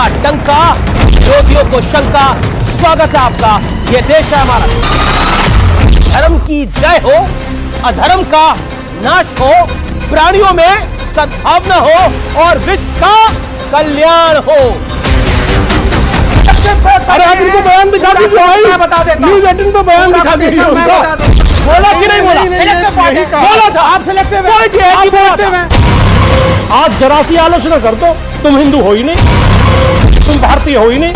का डंका, विरोधियों को शंका। स्वागत है आपका, ये देश है हमारा। धर्म की जय हो, अधर्म का नाश हो, प्राणियों में सद्भावना हो और विश्व का कल्याण हो। अरे आप इनको बयान दिखा दीजिए भाई, मैं बता देता हूं। न्यूज़ 18 पे बयान दिखा दीजिए उनका। बोला कि नहीं बोला? बोला था आप सिलेक्टिव है। आज जरा सी आलोचना कर दो, तुम हिंदू हो ही नहीं, तुम भारतीय हो ही नहीं,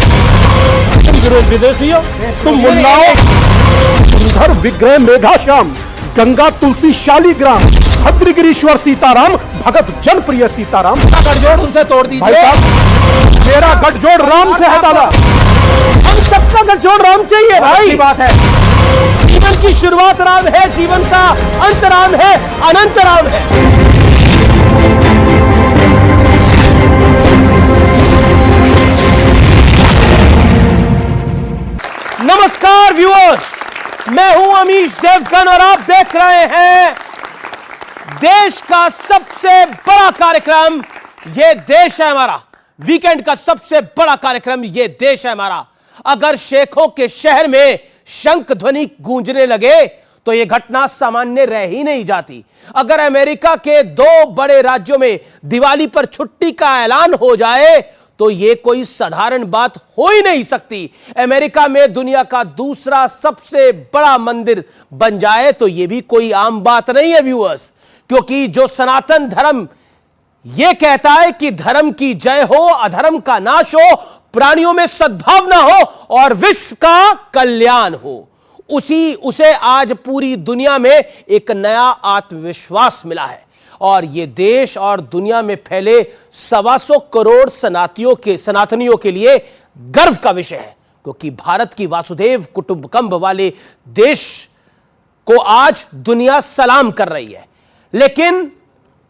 तुम विदेशी हो, तुम मुल्ला हो। सुंदर विग्रह मेघाश्याम, गंगा तुलसी शालीग्राम, भद्रगिरीश्वर सीताराम, भगत जनप्रिय सीताराम। गठजोड़ उनसे तोड़ भाई दीजिए। साहब, मेरा गठजोड़ राम से है दादा, हम सबका गठजोड़ राम चाहिए भाई। अच्छी बात है। जीवन की शुरुआत राम है, जीवन का अंत राम है, अनंत राम है। नमस्कार व्यूअर्स, मैं हूं अमीश देवगन और आप देख रहे हैं देश का सबसे बड़ा कार्यक्रम ये देश है हमारा। वीकेंड का सबसे बड़ा कार्यक्रम ये देश है हमारा। अगर शेखों के शहर में शंख ध्वनि गूंजने लगे तो यह घटना सामान्य रह ही नहीं जाती। अगर अमेरिका के 2 बड़े राज्यों में दिवाली पर छुट्टी का ऐलान हो जाए तो यह कोई साधारण बात हो ही नहीं सकती। अमेरिका में दुनिया का दूसरा सबसे बड़ा मंदिर बन जाए तो यह भी कोई आम बात नहीं है व्यूअर्स, क्योंकि जो सनातन धर्म यह कहता है कि धर्म की जय हो, अधर्म का नाश हो, प्राणियों में सद्भावना हो और विश्व का कल्याण हो, उसे आज पूरी दुनिया में एक नया आत्मविश्वास मिला है। और ये देश और दुनिया में फैले 125 करोड़ सनातनियों के लिए गर्व का विषय है, क्योंकि भारत की वासुदेव कुटुंबकम वाले देश को आज दुनिया सलाम कर रही है। लेकिन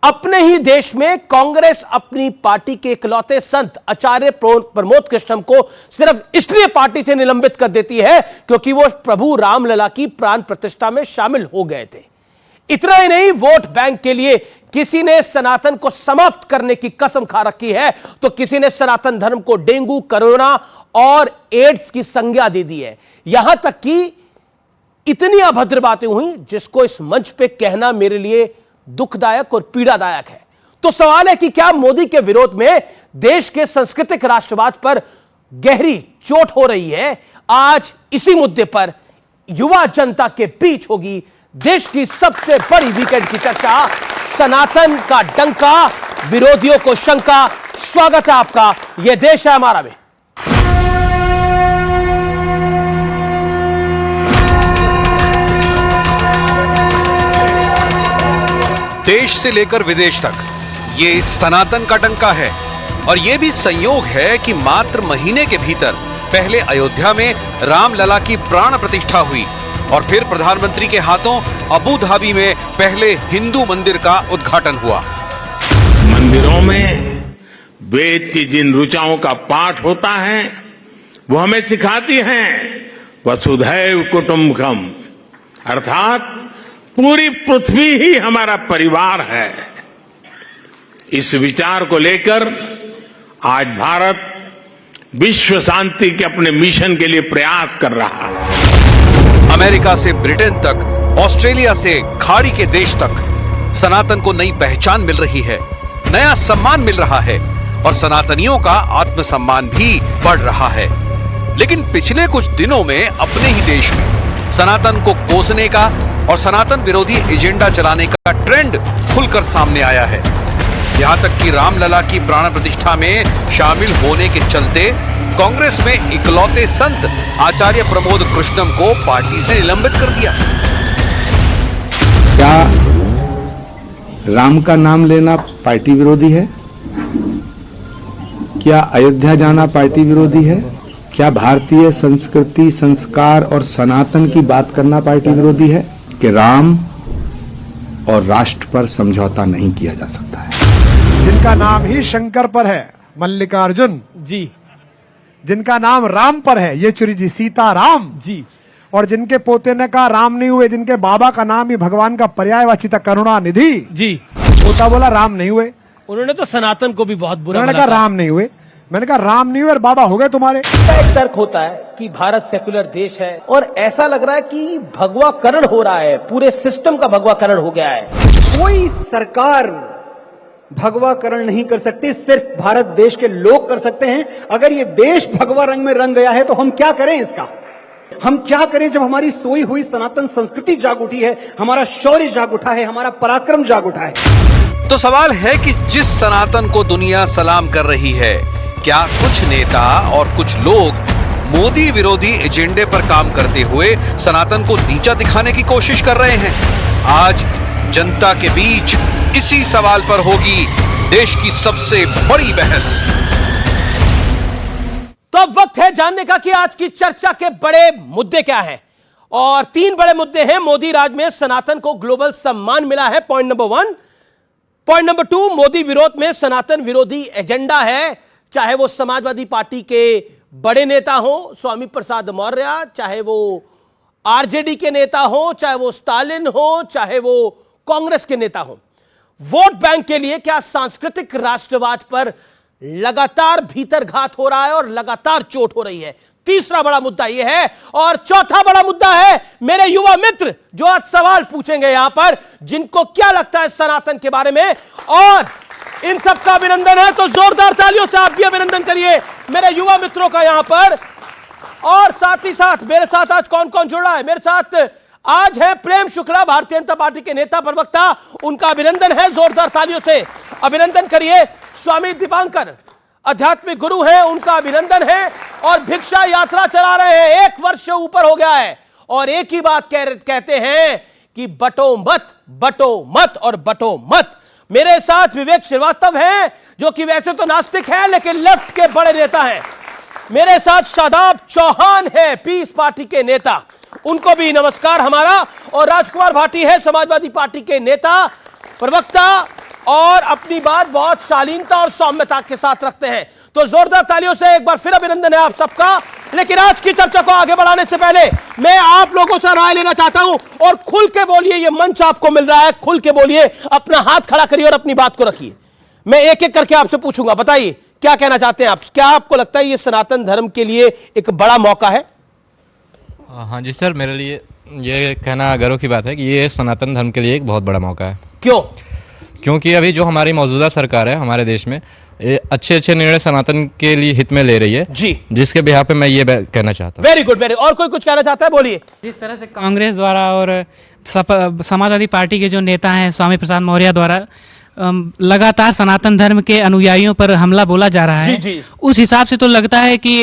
अपने ही देश में कांग्रेस अपनी पार्टी के इकलौते संत आचार्य प्रमोद कृष्णम को सिर्फ इसलिए पार्टी से निलंबित कर देती है क्योंकि वो प्रभु रामलला की प्राण प्रतिष्ठा में शामिल हो गए थे। इतना ही नहीं, वोट बैंक के लिए किसी ने सनातन को समाप्त करने की कसम खा रखी है तो किसी ने सनातन धर्म को डेंगू, कोरोना और एड्स की संज्ञा दे दी है। यहां तक कि इतनी अभद्र बातें हुई जिसको इस मंच पे कहना मेरे लिए दुखदायक और पीड़ादायक है। तो सवाल है कि क्या मोदी के विरोध में देश के सांस्कृतिक राष्ट्रवाद पर गहरी चोट हो रही है? आज इसी मुद्दे पर युवा जनता के बीच होगी देश की सबसे बड़ी वीकेंड की चर्चा। सनातन का डंका, विरोधियों को शंका। स्वागत है आपका, यह देश है हमारा में। देश से लेकर विदेश तक ये सनातन का डंका है। और ये भी संयोग है कि मात्र महीने के भीतर पहले अयोध्या में रामलला की प्राण प्रतिष्ठा हुई और फिर प्रधानमंत्री के हाथों अबू धाबी में पहले हिंदू मंदिर का उद्घाटन हुआ। मंदिरों में वेद की जिन ऋचाओं का पाठ होता है वो हमें सिखाती हैं वसुधैव कुटुंबकम, अर्थात पूरी पृथ्वी ही हमारा परिवार है। इस विचार को लेकर आज भारत विश्व शांति के अपने मिशन के लिए प्रयास कर रहा है। अमेरिका से ब्रिटेन तक, ऑस्ट्रेलिया से खाड़ी के देश तक सनातन को नई पहचान मिल रही है, नया सम्मान मिल रहा है और सनातनियों का आत्मसम्मान भी बढ़ रहा है। लेकिन पिछले कुछ दिनों में अपने ही देश में सनातन को कोसने का और सनातन विरोधी एजेंडा चलाने का ट्रेंड खुलकर सामने आया है। यहां तक कि रामलला की प्राण प्रतिष्ठा में शामिल होने के चलते कांग्रेस में इकलौते संत आचार्य प्रमोद कृष्णम को पार्टी से निलंबित कर दिया। क्या राम का नाम लेना पार्टी विरोधी है? क्या अयोध्या जाना पार्टी विरोधी है? क्या भारतीय संस्कृति, संस्कार और सनातन की बात करना पार्टी विरोधी है? कि राम और राष्ट्र पर समझौता नहीं किया जा सकता है। जिनका नाम ही शंकर पर है, मल्लिकार्जुन जी, जिनका नाम राम पर है, येचुरी जी, सीताराम जी, और जिनके पोते ने कहा राम नहीं हुए, जिनके बाबा का नाम ही भगवान का पर्यायवाची था, करुणानिधि जी, पोता बोला राम नहीं हुए। उन्होंने तो सनातन को भी बहुत बुरा उन्होंने भला कहा राम नहीं हुए। मैंने कहा राम नहीं हुए और बाबा हो गए तुम्हारे। एक तर्क होता है कि भारत सेकुलर देश है और ऐसा लग रहा है कि भगवाकरण हो रहा है, पूरे सिस्टम का भगवाकरण हो गया है। कोई सरकार भगवाकरण नहीं कर सकती, सिर्फ भारत देश के लोग कर सकते हैं। अगर ये देश भगवा रंग में रंग गया है तो हम क्या करें इसका? हम क्या करें जब हमारी सोई हुई सनातन संस्कृति जाग उठी है, हमारा शौर्य जाग उठा है, हमारा पराक्रम जाग उठा है। तो सवाल है कि जिस सनातन को दुनिया सलाम कर रही है, क्या कुछ नेता और कुछ लोग मोदी विरोधी एजेंडे पर काम करते हुए सनातन को नीचा दिखाने की कोशिश कर रहे हैं? आज जनता के बीच इसी सवाल पर होगी देश की सबसे बड़ी बहस। तो अब वक्त है जानने का कि आज की चर्चा के बड़े मुद्दे क्या हैं। और 3 बड़े मुद्दे हैं। मोदी राज में सनातन को ग्लोबल सम्मान मिला है, point number 1। Point number 2, Modi विरोध में सनातन विरोधी एजेंडा है, चाहे वो समाजवादी पार्टी के बड़े नेता हो स्वामी प्रसाद मौर्य, चाहे वो आरजेडी के नेता हो, चाहे वो स्टालिन हो, चाहे वो कांग्रेस के नेता हो। वोट बैंक के लिए क्या सांस्कृतिक राष्ट्रवाद पर लगातार भीतरघात हो रहा है और लगातार चोट हो रही है। तीसरा बड़ा मुद्दा यह है। और चौथा बड़ा मुद्दा है मेरे युवा मित्र जो आज सवाल पूछेंगे यहां पर, जिनको क्या लगता है सनातन के बारे में। और इन सबका अभिनंदन है, तो जोरदार तालियों से आप भी अभिनंदन करिए मेरे युवा मित्रों का यहां पर। और साथ ही साथ मेरे साथ आज कौन कौन जुड़ रहा है? मेरे साथ आज है प्रेम शुक्ला, भारतीय जनता पार्टी के नेता प्रवक्ता, उनका अभिनंदन है, जोरदार तालियों से अभिनंदन करिए। स्वामी दीपांकर आध्यात्मिक गुरु हैं, उनका अभिनंदन है। और भिक्षा यात्रा चला रहे हैं, 1 वर्ष से ऊपर हो गया है, और एक ही बात कहते हैं कि बटो मत, बटो मत और बटो मत। मेरे साथ विवेक श्रीवास्तव हैं, जो कि वैसे तो नास्तिक हैं लेकिन लेफ्ट के बड़े नेता हैं। मेरे साथ शादाब चौहान है, पीस पार्टी के नेता, उनको भी नमस्कार हमारा। और राजकुमार भाटी है, समाजवादी पार्टी के नेता प्रवक्ता, और अपनी बात बहुत शालीनता और सौम्यता के साथ रखते हैं। तो जोरदार तालियों से एक बार फिर अभिनंदन है आप सबका। लेकिन आज की चर्चा को आगे बढ़ाने से पहले मैं आप लोगों से राय लेना चाहता हूं, और खुल के बोलिए, ये मंच आपको मिल रहा है, खुल के बोलिए, अपना हाथ खड़ा करिए और अपनी बात को रखिए। मैं एक एक करके आपसे पूछूंगा, बताइए क्या कहना चाहते हैं आप। क्या आपको लगता है ये सनातन धर्म के लिए एक बड़ा मौका है? हाँ जी सर, मेरे लिए ये कहना गर्व की बात है कि ये सनातन धर्म के लिए एक बहुत बड़ा मौका है। क्यों? क्योंकि अभी जो हमारी मौजूदा सरकार है हमारे देश में, अच्छे अच्छे निर्णय सनातन के लिए हित में ले रही है जी, जिसके बिहार पे मैं ये कहना चाहता हूँ। Very good, very. और कोई कुछ कहना चाहता है? बोलिए। जिस तरह से कांग्रेस द्वारा और समाजवादी पार्टी के जो नेता हैं स्वामी प्रसाद मौर्य द्वारा लगातार सनातन धर्म के अनुयायियों पर हमला बोला जा रहा है, जी। उस हिसाब से तो लगता है कि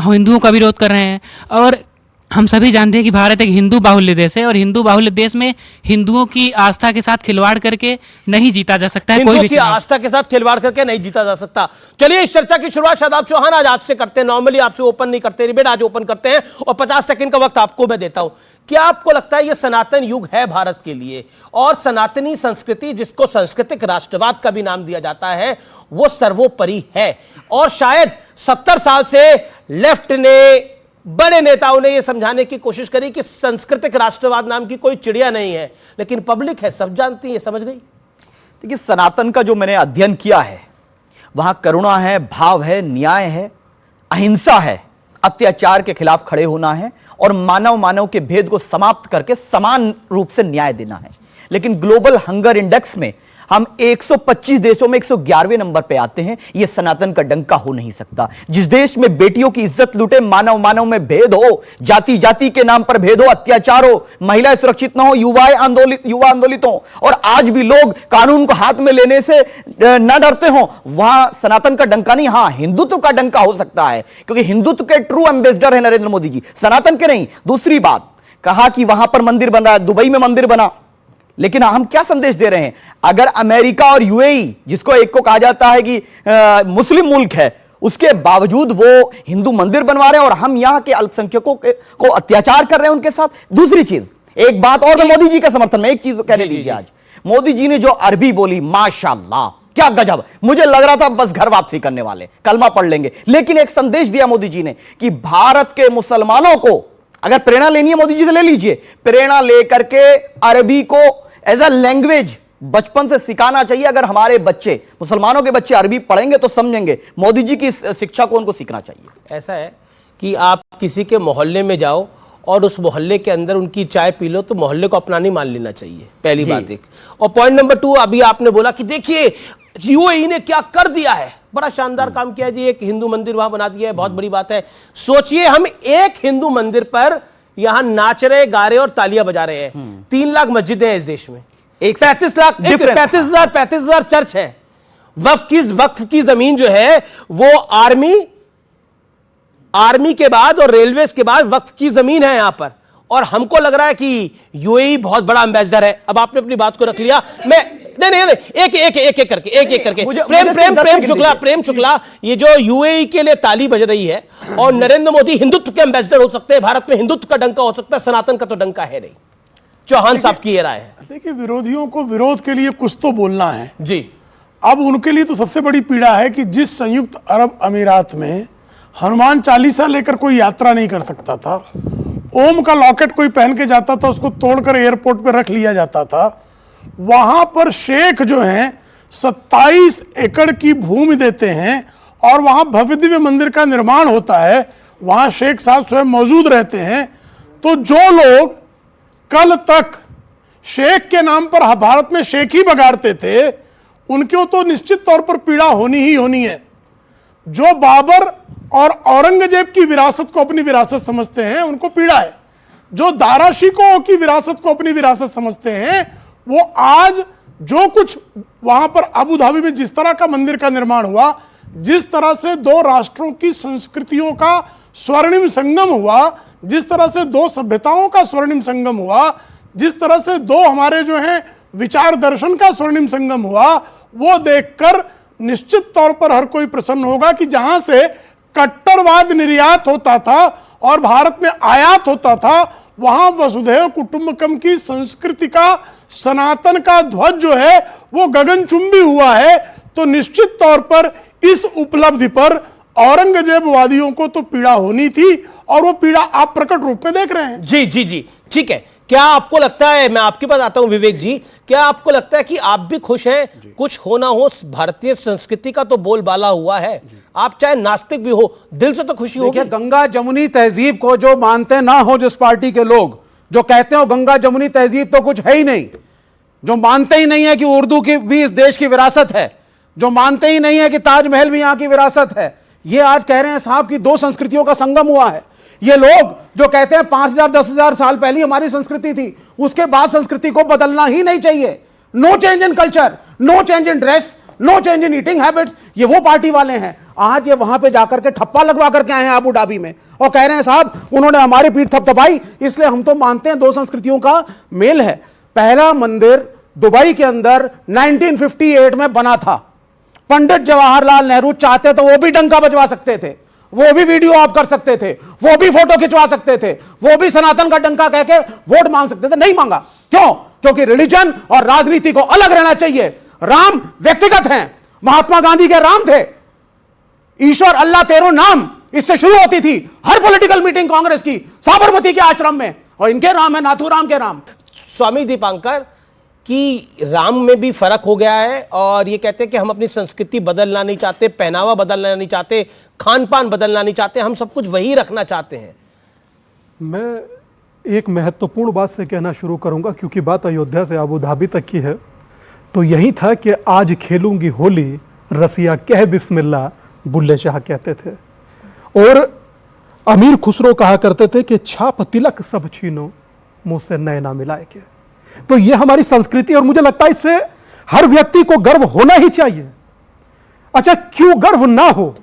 हिंदुओं का विरोध कर रहे हैं। और हम सभी जानते हैं कि भारत एक हिंदू बाहुल्य देश है, और हिंदू बाहुल्य देश में हिंदुओं की आस्था के साथ खिलवाड़ करके नहीं जीता जा सकता है। कोई भी आस्था के साथ खिलवाड़ करके नहीं जीता जा सकता। चलिए इस चर्चा की शुरुआत शादाब चौहान आज आपसे करते हैं। नॉर्मली आपसे ओपन नहीं करते डिबेट, आज ओपन करते हैं, और 50 सेकंड का वक्त आपको मैं देता हूं। क्या आपको लगता है यह सनातन युग है भारत के लिए, और सनातनी संस्कृति, जिसको सांस्कृतिक राष्ट्रवाद का भी नाम दिया जाता है, वो सर्वोपरि है? और शायद 70 साल से लेफ्ट ने, बड़े नेताओं ने यह समझाने की कोशिश करी कि सांस्कृतिक राष्ट्रवाद नाम की कोई चिड़िया नहीं है, लेकिन पब्लिक है, सब जानती है, समझ गई। देखिए, सनातन का जो मैंने अध्ययन किया है, वहां करुणा है, भाव है, न्याय है, अहिंसा है, अत्याचार के खिलाफ खड़े होना है, और मानव मानव के भेद को समाप्त करके समान रूप से न्याय देना है। लेकिन ग्लोबल हंगर इंडेक्स में हम 125 देशों में 111वें नंबर पे आते हैं। यह सनातन का डंका हो नहीं सकता। जिस देश में बेटियों की इज्जत लूटे, मानव मानव में भेद हो, जाति जाति के नाम पर भेद हो, अत्याचार हो, महिलाएं सुरक्षित ना हो, युवा आंदोलित हो, और आज भी लोग कानून को हाथ में लेने से न डरते हो, वहां सनातन का डंका नहीं, हां हिंदुत्व का डंका हो सकता है, क्योंकि हिंदुत्व के ट्रू एम्बेसडर है नरेंद्र मोदी जी, सनातन के नहीं। दूसरी बात, कहा कि वहां पर मंदिर बन रहा है, दुबई में मंदिर बना, लेकिन हम क्या संदेश दे रहे हैं? अगर अमेरिका और यूएई, जिसको एक को कहा जाता है कि मुस्लिम मुल्क है, उसके बावजूद वो हिंदू मंदिर बनवा रहे हैं, और हम यहां के अल्पसंख्यकों को अत्याचार कर रहे हैं उनके साथ। दूसरी चीज, एक बात और, मोदी जी के समर्थन में एक चीज कहने दीजिए। आज मोदी जी ने जो अरबी बोली, माशाल्लाह, क्या गजब। मुझे लग रहा था बस घर वापसी करने वाले, कलमा पढ़ लेंगे, लेकिन एक संदेश दिया मोदी जी ने कि भारत के मुसलमानों को अगर प्रेरणा लेनी है, मोदी जी से ले लीजिए, प्रेरणा लेकर के अरबी को एज अ लैंग्वेज बचपन से सिखाना चाहिए। अगर हमारे बच्चे, मुसलमानों के बच्चे अरबी पढ़ेंगे तो समझेंगे। मोदी जी की इस शिक्षा को उनको सीखना चाहिए। ऐसा है कि आप किसी के मोहल्ले में जाओ और उस मोहल्ले के अंदर उनकी चाय पी लो तो मोहल्ले को अपना नहीं मान लेना चाहिए, पहली बात एक। और पॉइंट नंबर 2, अभी आपने बोला कि देखिए यूएई ने क्या कर दिया है, बड़ा शानदार काम किया जी, एक हिंदू मंदिर वहां बना दिया है, बहुत बड़ी बात है। सोचिए हम एक हिंदू मंदिर पर यहां नाच रहे, गा रहे और तालियां बजा रहे हैं। 3 लाख मस्जिदें हैं इस देश में, 35,000 चर्च है। वक्फ की जमीन जो है वो आर्मी के बाद और रेलवे के बाद वक्फ की जमीन है यहां पर, और हमको लग रहा है कि यूएई बहुत बड़ा एम्बेसडर है। अब आपने अपनी बात को रख लिया, मैं नहीं एक करके प्रेम शुक्ला ये जो यूएई के लिए ताली बज रही है, और नरेंद्र मोदी हिंदुत्व के एम्बेसडर हो सकते हैं, भारत में हिंदुत्व का डंका हो सकता है, सनातन का तो डंका है नहीं। चौहान साहब की ये राय है। देखिए, विरोधियों को विरोध के लिए कुछ तो बोलना है जी। अब उनके लिए तो सबसे बड़ी पीड़ा है कि जिस संयुक्त अरब अमीरात में हनुमान चालीसा लेकर कोई यात्रा नहीं कर सकता था, ओम का लॉकेट कोई पहन के जाता था, उसको तोड़कर एयरपोर्ट पर रख लिया जाता था, वहां पर शेख जो हैं 27 एकड़ की भूमि देते हैं और वहां भव्य दिव्य मंदिर का निर्माण होता है, वहां शेख साहब स्वयं मौजूद रहते हैं। तो जो लोग कल तक शेख के नाम पर भारत में शेख ही बगाड़ते थे, उनको तो निश्चित तौर पर पीड़ा होनी ही होनी है। जो बाबर और औरंगजेब की विरासत को अपनी विरासत समझते हैं, उनको पीड़ा है। जो दारा शिकोह की विरासत को अपनी विरासत समझते हैं, वो आज जो कुछ वहां पर अबू धाबी में जिस तरह का मंदिर का निर्माण हुआ, जिस तरह से 2 राष्ट्रों की संस्कृतियों का स्वर्णिम संगम हुआ, जिस तरह से 2 सभ्यताओं का स्वर्णिम संगम हुआ, जिस तरह से 2 हमारे जो हैं विचार दर्शन का स्वर्णिम संगम हुआ, वो देखकर निश्चित तौर पर हर कोई प्रसन्न होगा कि जहां से कट्टरवाद निर्यात होता था और भारत में आयात होता था, वहां वसुधैव कुटुंबकम की संस्कृति का, सनातन का ध्वज जो है वो गगनचुंबी हुआ है। तो निश्चित तौर पर इस उपलब्धि पर औरंगजेबवादियों को तो पीड़ा होनी थी, और वो पीड़ा आप प्रकट रूप में देख रहे हैं। जी, ठीक है। क्या आपको लगता है, मैं आपके पास आता हूं विवेक जी, क्या आपको लगता है कि आप भी खुश हैं? कुछ हो ना हो, भारतीय संस्कृति का तो बोलबाला हुआ है, आप चाहे नास्तिक भी हो, दिल से तो खुशी होगी। गंगा जमुनी तहजीब को जो मानते ना हो जिस पार्टी के लोग, जो कहते हो गंगा जमुनी तहजीब तो कुछ है ही नहीं, जो मानते ही नहीं है कि उर्दू की भी इस देश की विरासत है, जो मानते ही नहीं है कि ताजमहल भी यहां की विरासत है, ये आज कह रहे हैं साहब कि 2 संस्कृतियों का संगम हुआ है। ये लोग जो कहते हैं 5000 10,000 साल पहले हमारी संस्कृति थी, उसके बाद संस्कृति को बदलना ही नहीं चाहिए। No change in culture, no change in dress, no change in eating habits, ये वो पार्टी वाले हैं। आज ये वहां पे जाकर के ठप्पा लगवा करके आए हैं अबू धाबी में, और कह रहे हैं साहब उन्होंने हमारी पीठ थपथपाई, इसलिए हम तो मानते हैं 2 संस्कृतियों का मेल है। पहला मंदिर दुबई के अंदर 1958 में बना था। पंडित जवाहरलाल नेहरू चाहते तो वो भी डंका बजवा सकते थे, वो भी वीडियो ऑफ कर सकते थे, वो भी फोटो खिंचवा सकते थे, वो भी सनातन का डंका कह के वोट मांग सकते थे। नहीं मांगा, क्यों? क्योंकि रिलीजन और राजनीति को अलग रहना चाहिए। राम व्यक्तिगत हैं, महात्मा गांधी के राम थे, ईश्वर अल्लाह तेरो नाम, इससे शुरू होती थी हर पॉलिटिकल मीटिंग कांग्रेस की साबरमती के आश्रम में, और इनके राम है नाथूराम के राम। स्वामी दीपांकर कि राम में भी फर्क हो गया है, और ये कहते हैं कि हम अपनी संस्कृति बदलना नहीं चाहते, पहनावा बदलना नहीं चाहते, खान पान बदलना नहीं चाहते, हम सब कुछ वही रखना चाहते हैं। मैं एक महत्वपूर्ण बात से कहना शुरू करूंगा, क्योंकि बात अयोध्या से अबू धाबी तक की है। तो यही था कि आज खेलूंगी होली, रसिया कह बिस्मिल्लाह, बुल्ले शाह कहते थे। और अमीर खुसरो कहा करते थे कि छाप तिलक सब छीनो, मुझसे नैना मिलाए के। तो ये हमारी संस्कृति, और मुझे लगता है इससे हर व्यक्ति को गर्व होना ही चाहिए। अच्छा, क्यों गर्व ना हो?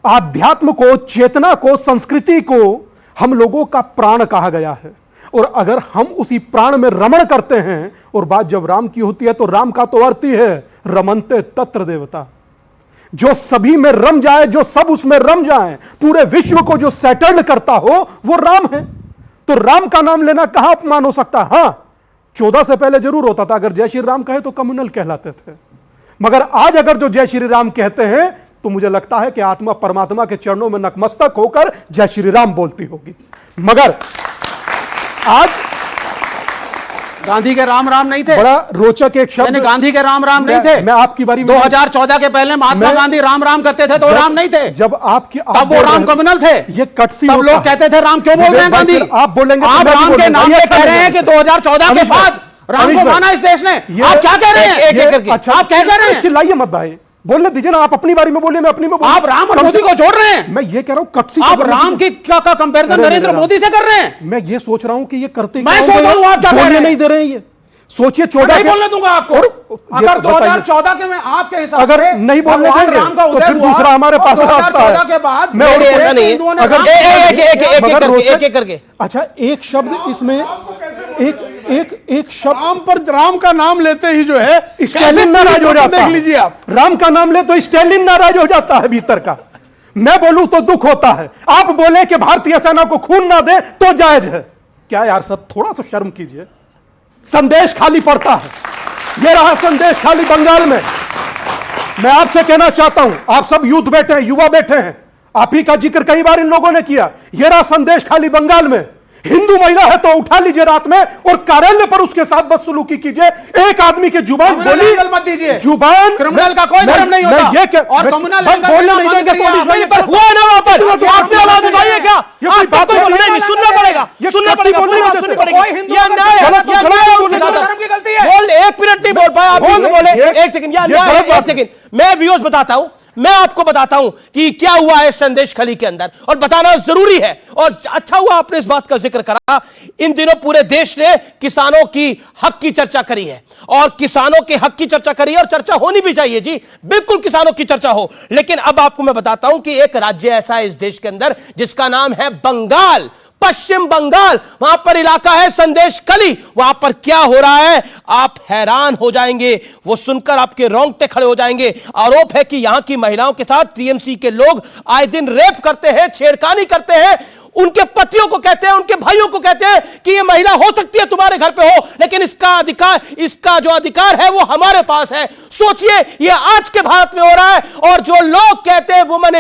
आध्यात्म को, चेतना को, संस्कृति को हम लोगों का प्राण कहा गया है, और अगर हम उसी प्राण में रमण करते हैं, और बात जब राम की होती है तो राम का तो अर्थ ही है रमनते तत्र देवता, जो सभी में रम जाए, जो सब उसमें रम जाए, पूरे विश्व को जो सेटल्ड करता हो, वो राम है। तो राम का नाम लेना कहां अपमान हो सकता है? हां, 14 से पहले जरूर होता था, अगर जय श्री राम कहे तो कम्युनल कहलाते थे, मगर आज अगर जो जय श्री राम कहते हैं तो मुझे लगता है कि आत्मा परमात्मा के चरणों में नतमस्तक होकर जय श्री राम बोलती होगी। मगर आज गांधी के राम राम नहीं थे? बड़ा रोचक एक शब्द, गांधी के राम राम नहीं थे? मैं आपकी बारी में 2014 के पहले महात्मा गांधी राम राम करते थे तो राम नहीं थे? जब आपकी तब वो राम कम्युनल थे। ये कटसी तब लोग कहते थे राम क्यों बोल रहे हैं गांधी? आप बोलेंगे, आप राम के नाम पे कह रहे हैं कि 2014 के बाद राम को माना इस देश ने। आप क्या कह रहे हैं? एक करके आप क्या कह रहे हैं? चिल्लाइए मत भाई, बोलने दीजिए ना। आप अपनी बारी में बोलिए, मैं अपनी में बोलूं। आप राम और मोदी को जोड़ रहे हैं। मैं ये कह रहा हूं कटसी, आप राम की क्या का कंपैरिजन नरेंद्र मोदी से कर रहे हैं? मैं ये सोच रहा हूं कि ये करते, मैं सोच रहा हूं आप क्या बोलने नहीं दे रहे हैं। ये सोचिए, 14 नहीं बोलने दूंगा आपको। अगर 2014 के में आपके हिसाब अगर नहीं बोलने देंगे तो फिर दूसरा हमारे पास रास्ता है। के बाद मैं ऐसा नहीं है, अगर एक करके अच्छा एक शब्द इसमें एक शब्द राम पर, राम का नाम लेते ही जो है स्टैलिन नाराज हो जाता है। देख लीजिए आप, राम का नाम ले तो स्टैलिन नाराज हो जाता है भीतर का। मैं बोलूं तो दुख होता है, आप बोले कि भारतीय सेना को खून ना दे तो जायज है। क्या यार सब थोड़ा सा शर्म कीजिए। संदेश खाली पड़ता है। ये रहा संदेश खाली बंगाल में। मैं आपसे कहना चाहता हूं, आप सब यूथ बैठे हैं, युवा बैठे हैं, आप ही का जिक्र कई बार इन लोगों ने किया। ये रहा संदेश खाली बंगाल में। हिंदू महिला है तो उठा लीजिए रात में और कार्यालय पर उसके साथ बदसलूकी कीजिए। एक आदमी की जुबान बोली मत दीजिए। जुबान क्रिमिनल का कोई धर्म नहीं होता। ये और कम्युनल बोलने नहीं देंगे पुलिस हुआ ना वहां पर। आपने आवाज उठाइए क्या? ये कोई बात नहीं, सुनना पड़ेगा, सुनना पड़ेगा, सुननी पड़ेगी। ये अन्याय है, धर्म की गलती है। बोल, एक मिनट नहीं बोल पाया आप, बोले एक सेकंड। एक सेकंड, मैं व्यूअर्स बताता हूं, मैं आपको बताता हूं कि क्या हुआ है संदेश खली के अंदर, और बताना जरूरी है। और अच्छा हुआ आपने इस बात का जिक्र करा। इन दिनों पूरे देश ने किसानों की हक की चर्चा करी है, और किसानों के हक की चर्चा करी है, और चर्चा होनी भी चाहिए जी, बिल्कुल किसानों की चर्चा हो। लेकिन अब आपको मैं बताता हूं कि एक राज्य ऐसा है इस देश के अंदर जिसका नाम है बंगाल, पश्चिम बंगाल। वहां पर इलाका है संदेश खली। वहां पर क्या हो रहा है आप हैरान हो जाएंगे, वो सुनकर आपके रोंगटे खड़े हो जाएंगे। आरोप है कि यहां की महिलाओं के साथ टीएमसी के लोग आए दिन रेप करते हैं, छेड़खानी करते हैं। उनके पतियों को कहते हैं, उनके भाइयों को कहते हैं कि ये महिला हो सकती है तुम्हारे घर पे हो, लेकिन इसका अधिकार, इसका जो अधिकार है वो हमारे पास है। सोचिए, ये आज के भारत में हो रहा है। और जो लोग कहते हैं वुमेन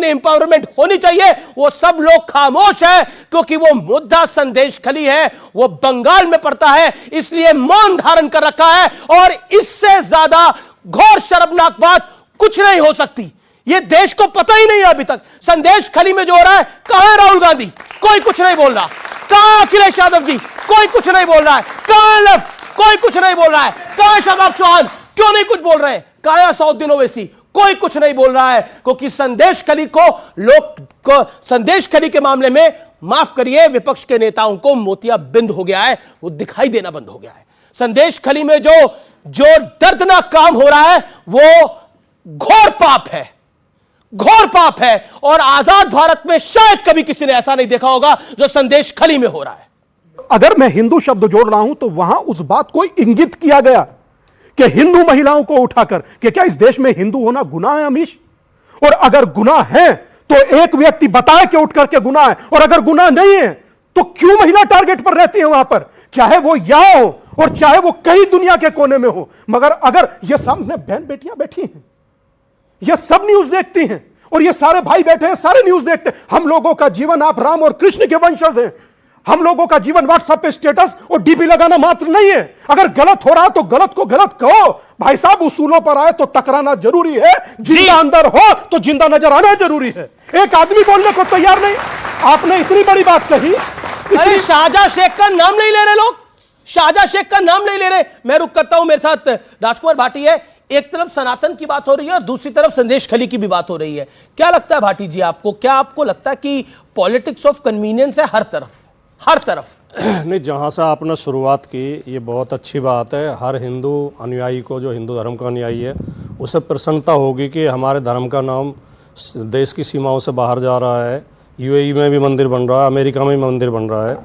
एम्पावरमेंट होनी चाहिए, वो सब लोग खामोश है, क्योंकि वो मुद्दा संदेश खली है, वो बंगाल में पड़ता है, इसलिए मौन धारण कर रखा है। और इससे ज्यादा घोर शर्मनाक बात कुछ नहीं हो सकती। ये देश को पता ही नहीं है अभी तक संदेश खली में जो हो रहा है। कहां है राहुल गांधी? कोई कुछ नहीं बोल रहा। कहां अखिलेश यादव जी? कोई कुछ नहीं बोल रहा है। कहां लेफ्ट? कोई कुछ नहीं बोल रहा है। कहां शादाब चौहान? क्यों नहीं कुछ बोल रहे हैं? कहां असदुद्दीन ओवैसी? कोई कुछ नहीं बोल रहा है, क्योंकि संदेश खली को संदेश खली के मामले में, माफ करिए, विपक्ष के नेताओं को मोतियाबिंद हो गया है, वो दिखाई देना बंद हो गया है। संदेश खली में जो दर्दनाक काम हो रहा है वो घोर पाप है, घोर पाप है। और आजाद भारत में शायद कभी किसी ने ऐसा नहीं देखा होगा जो संदेश खली में हो रहा है। अगर मैं हिंदू शब्द जोड़ रहा हूं तो वहां उस बात को इंगित किया गया कि हिंदू महिलाओं को उठाकर कि क्या इस देश में हिंदू होना गुनाह है अमीश? और अगर गुनाह है तो एक व्यक्ति बताए कि उठ करके गुनाह है, और अगर गुनाह नहीं है तो क्यों महिला टारगेट पर रहती है वहां पर, चाहे वो यहां हो और चाहे वो कहीं दुनिया के कोने में हो। मगर अगर ये सामने बहन बेटियां बैठी हैं, ये सब न्यूज देखती हैं, और ये सारे भाई बैठे हैं, सारे न्यूज देखते हैं। हम लोगों का जीवन, आप राम और कृष्ण के वंशज हैं, हम लोगों का जीवन व्हाट्सएप पे स्टेटस और डीपी लगाना मात्र नहीं है। अगर गलत हो रहा तो गलत को गलत कहो भाई साहब। उसूलों पर आए तो टकराना जरूरी है, जिंदा अंदर हो तो जिंदा नजर आना जरूरी है। एक आदमी बोलने को तैयार नहीं। आपने इतनी बड़ी बात कही। अरे शाहजहां शेख का नाम नहीं ले रहे लोग, शाहजहां शेख का नाम नहीं ले रहे। मैं रुक करता हूं, मेरे साथ राजकुमार भाटी है। एक तरफ सनातन की बात हो रही है और दूसरी तरफ संदेश खली की भी बात हो रही है। क्या लगता है भाटी जी आपको, क्या आपको लगता है कि पॉलिटिक्स ऑफ कन्वीनियंस है हर तरफ, हर तरफ? नहीं, जहाँ से आपने शुरुआत की ये बहुत अच्छी बात है। हर हिंदू अनुयायी को, जो हिंदू धर्म का अनुयायी है, उसे प्रसन्नता होगी कि हमारे धर्म का नाम देश की सीमाओं से बाहर जा रहा है। यूएई में भी मंदिर बन रहा है, अमेरिका में भी मंदिर बन रहा है।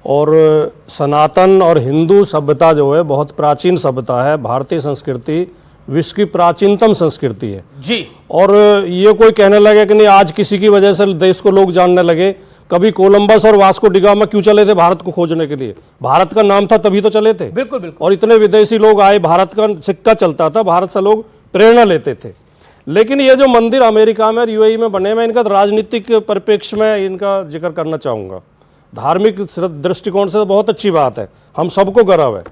और सनातन और हिंदू सभ्यता जो है बहुत प्राचीन सभ्यता है। भारतीय संस्कृति विश्व की प्राचीनतम संस्कृति है जी। और ये कोई कहने लगे कि नहीं आज किसी की वजह से देश को लोग जानने लगे। कभी कोलंबस और वास्को डिगामा क्यों चले थे भारत को खोजने के लिए? भारत का नाम था तभी तो चले थे। बिल्कुल बिल्कुल। और इतने विदेशी लोग आए, भारत का सिक्का चलता था, भारत से लोग प्रेरणा लेते थे। लेकिन ये जो मंदिर अमेरिका में और यूएई में बने, मैं इनका राजनीतिक परिप्रेक्ष्य में इनका जिक्र करना चाहूँगा। धार्मिक दृष्टिकोण से तो बहुत अच्छी बात है, हम सबको गर्व है।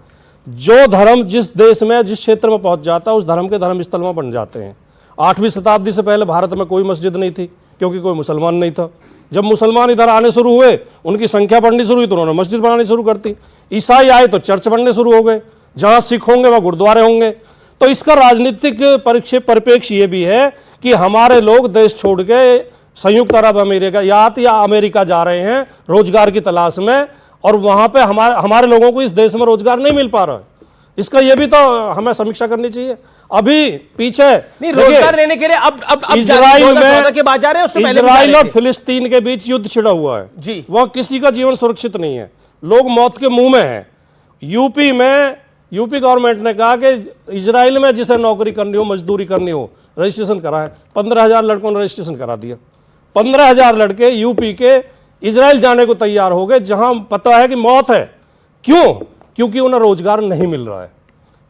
जो धर्म जिस देश में जिस क्षेत्र में पहुंच जाता है उस धर्म के धर्म स्थल में बन जाते हैं। 8वीं शताब्दी से पहले भारत में कोई मस्जिद नहीं थी क्योंकि कोई मुसलमान नहीं था। जब मुसलमान इधर आने शुरू हुए, उनकी संख्या बढ़नी शुरू हुई तो उन्होंने मस्जिद बनानी शुरू कर दी। ईसाई आए तो चर्च बनने शुरू हो गए, जहां सिख होंगे वहां गुरुद्वारे होंगे। तो इसका राजनीतिक परिप्रेक्ष्य ये भी है कि हमारे लोग देश छोड़ के संयुक्त अरब अमेरिका या अमेरिका जा रहे हैं रोजगार की तलाश में, और वहां पे हमारे लोगों को इस देश में रोजगार नहीं मिल पा रहा है। इसका ये भी तो हमें समीक्षा करनी चाहिए। अभी पीछे नहीं, रोजगार लेने के लिए अब इजराइल में के बाद जा रहे हैं, उससे पहले इजराइल और फिलिस्तीन के बीच युद्ध छिड़ा हुआ है जी। वह किसी का जीवन सुरक्षित नहीं है, लोग मौत के मुंह में हैं। यूपी गवर्नमेंट ने कहा कि इजराइल में जिसे नौकरी करनी हो, मजदूरी करनी हो, रजिस्ट्रेशन कराएं। 15,000 लड़कों ने रजिस्ट्रेशन करा दिया। 15,000 लड़के यूपी के इजराइल जाने को तैयार हो गए, जहां पता है कि मौत है। क्यों? क्योंकि उन्हें रोजगार नहीं मिल रहा है।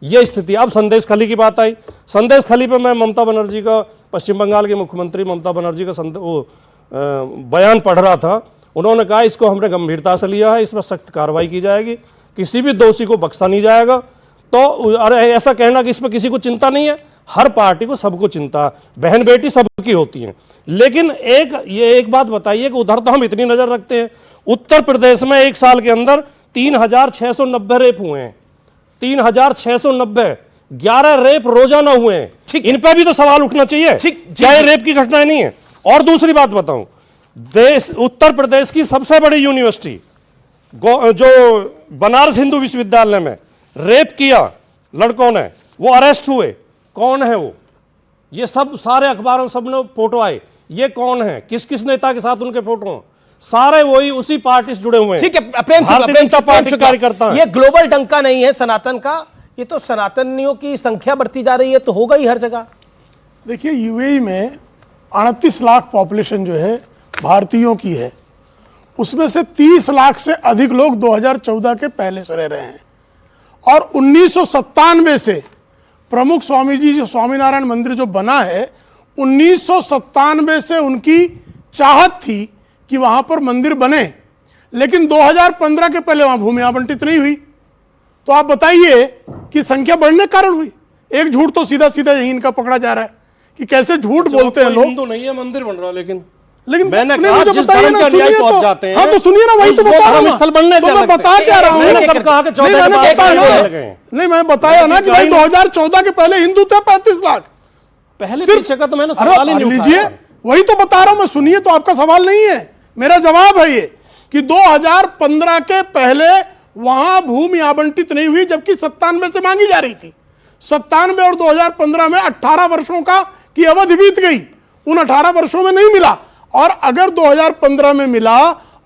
यह स्थिति। अब संदेश खली की बात आई। संदेश खली पे मैं ममता बनर्जी का, पश्चिम बंगाल की मुख्यमंत्री ममता बनर्जी का बयान पढ़ रहा था। उन्होंने कहा इसको हमने गंभीरता से लिया है, इसमें सख्त कार्रवाई की जाएगी, किसी भी दोषी को बख्शा नहीं जाएगा। तो अरे ऐसा कहना कि इसमें किसी को चिंता नहीं है, हर पार्टी को सबको चिंता, बहन बेटी सबकी होती है। लेकिन एक बात बताइए कि उधर तो हम इतनी नजर रखते हैं, उत्तर प्रदेश में एक साल के अंदर 3,690 रेप हुए हैं। 3,690, 11 रेप रोजाना हुए हैं। इन पर भी तो सवाल उठना चाहिए, क्या ये रेप की घटनाएं नहीं है? और दूसरी बात बताऊं, उत्तर प्रदेश की सबसे बड़ी यूनिवर्सिटी जो बनारस हिंदू विश्वविद्यालय में रेप किया लड़कों ने, वो अरेस्ट हुए। कौन है वो? ये सब सारे अखबारों में सब ने फोटो आए, ये कौन है, किस किस नेता के साथ उनके फोटो, सारे वही उसी पार्टी से जुड़े हुए हैं। ठीक है, प्रेम शुक्ला कार्यकर्ता। ये ग्लोबल डंका नहीं है सनातन का, ये तो सनातनियों की संख्या बढ़ती जा रही है, तो होगा ही हर जगह। देखिए, यूएई में 38 लाख पॉपुलेशन जो है भारतीयों की है, उसमें से 30 लाख से अधिक लोग 2014 के पहले से रह रहे हैं। और 1997 से प्रमुख स्वामी जी जो स्वामीनारायण मंदिर जो बना है, 1997 से उनकी चाहत थी कि वहां पर मंदिर बने, लेकिन 2015 के पहले वहां भूमि आवंटित नहीं हुई। तो आप बताइए कि संख्या बढ़ने के कारण हुई। एक झूठ तो सीधा सीधा यही इनका पकड़ा जा रहा है कि कैसे झूठ बोलते हैं लोग। हिंदू नहीं है, मंदिर बन रहा, लेकिन मैंने कहा जिस धर्म के अनुयायी पहुंच जाते हैं, हाँ तो सुनिए ना, वही तो बता रहा हूं। स्थल बनने तो मैं बता क्या रहा हूं, नहीं मैं बताया ना कि भाई 2014 के पहले हिंदू थे 35 लाख पहले पीछे का, तो मैंने सवाल ही नहीं लीजिए, वही तो बता रहा हूं मैं। सुनिए, तो आपका सवाल नहीं है, मेरा जवाब है ये कि 2015 के पहले वहां भूमि आवंटित नहीं हुई, जबकि 97 से मांगी जा रही थी। 97 और 2015 में 18 वर्षों का की अवधि बीत गई, उन 18 वर्षों में नहीं मिला। और अगर 2015 में मिला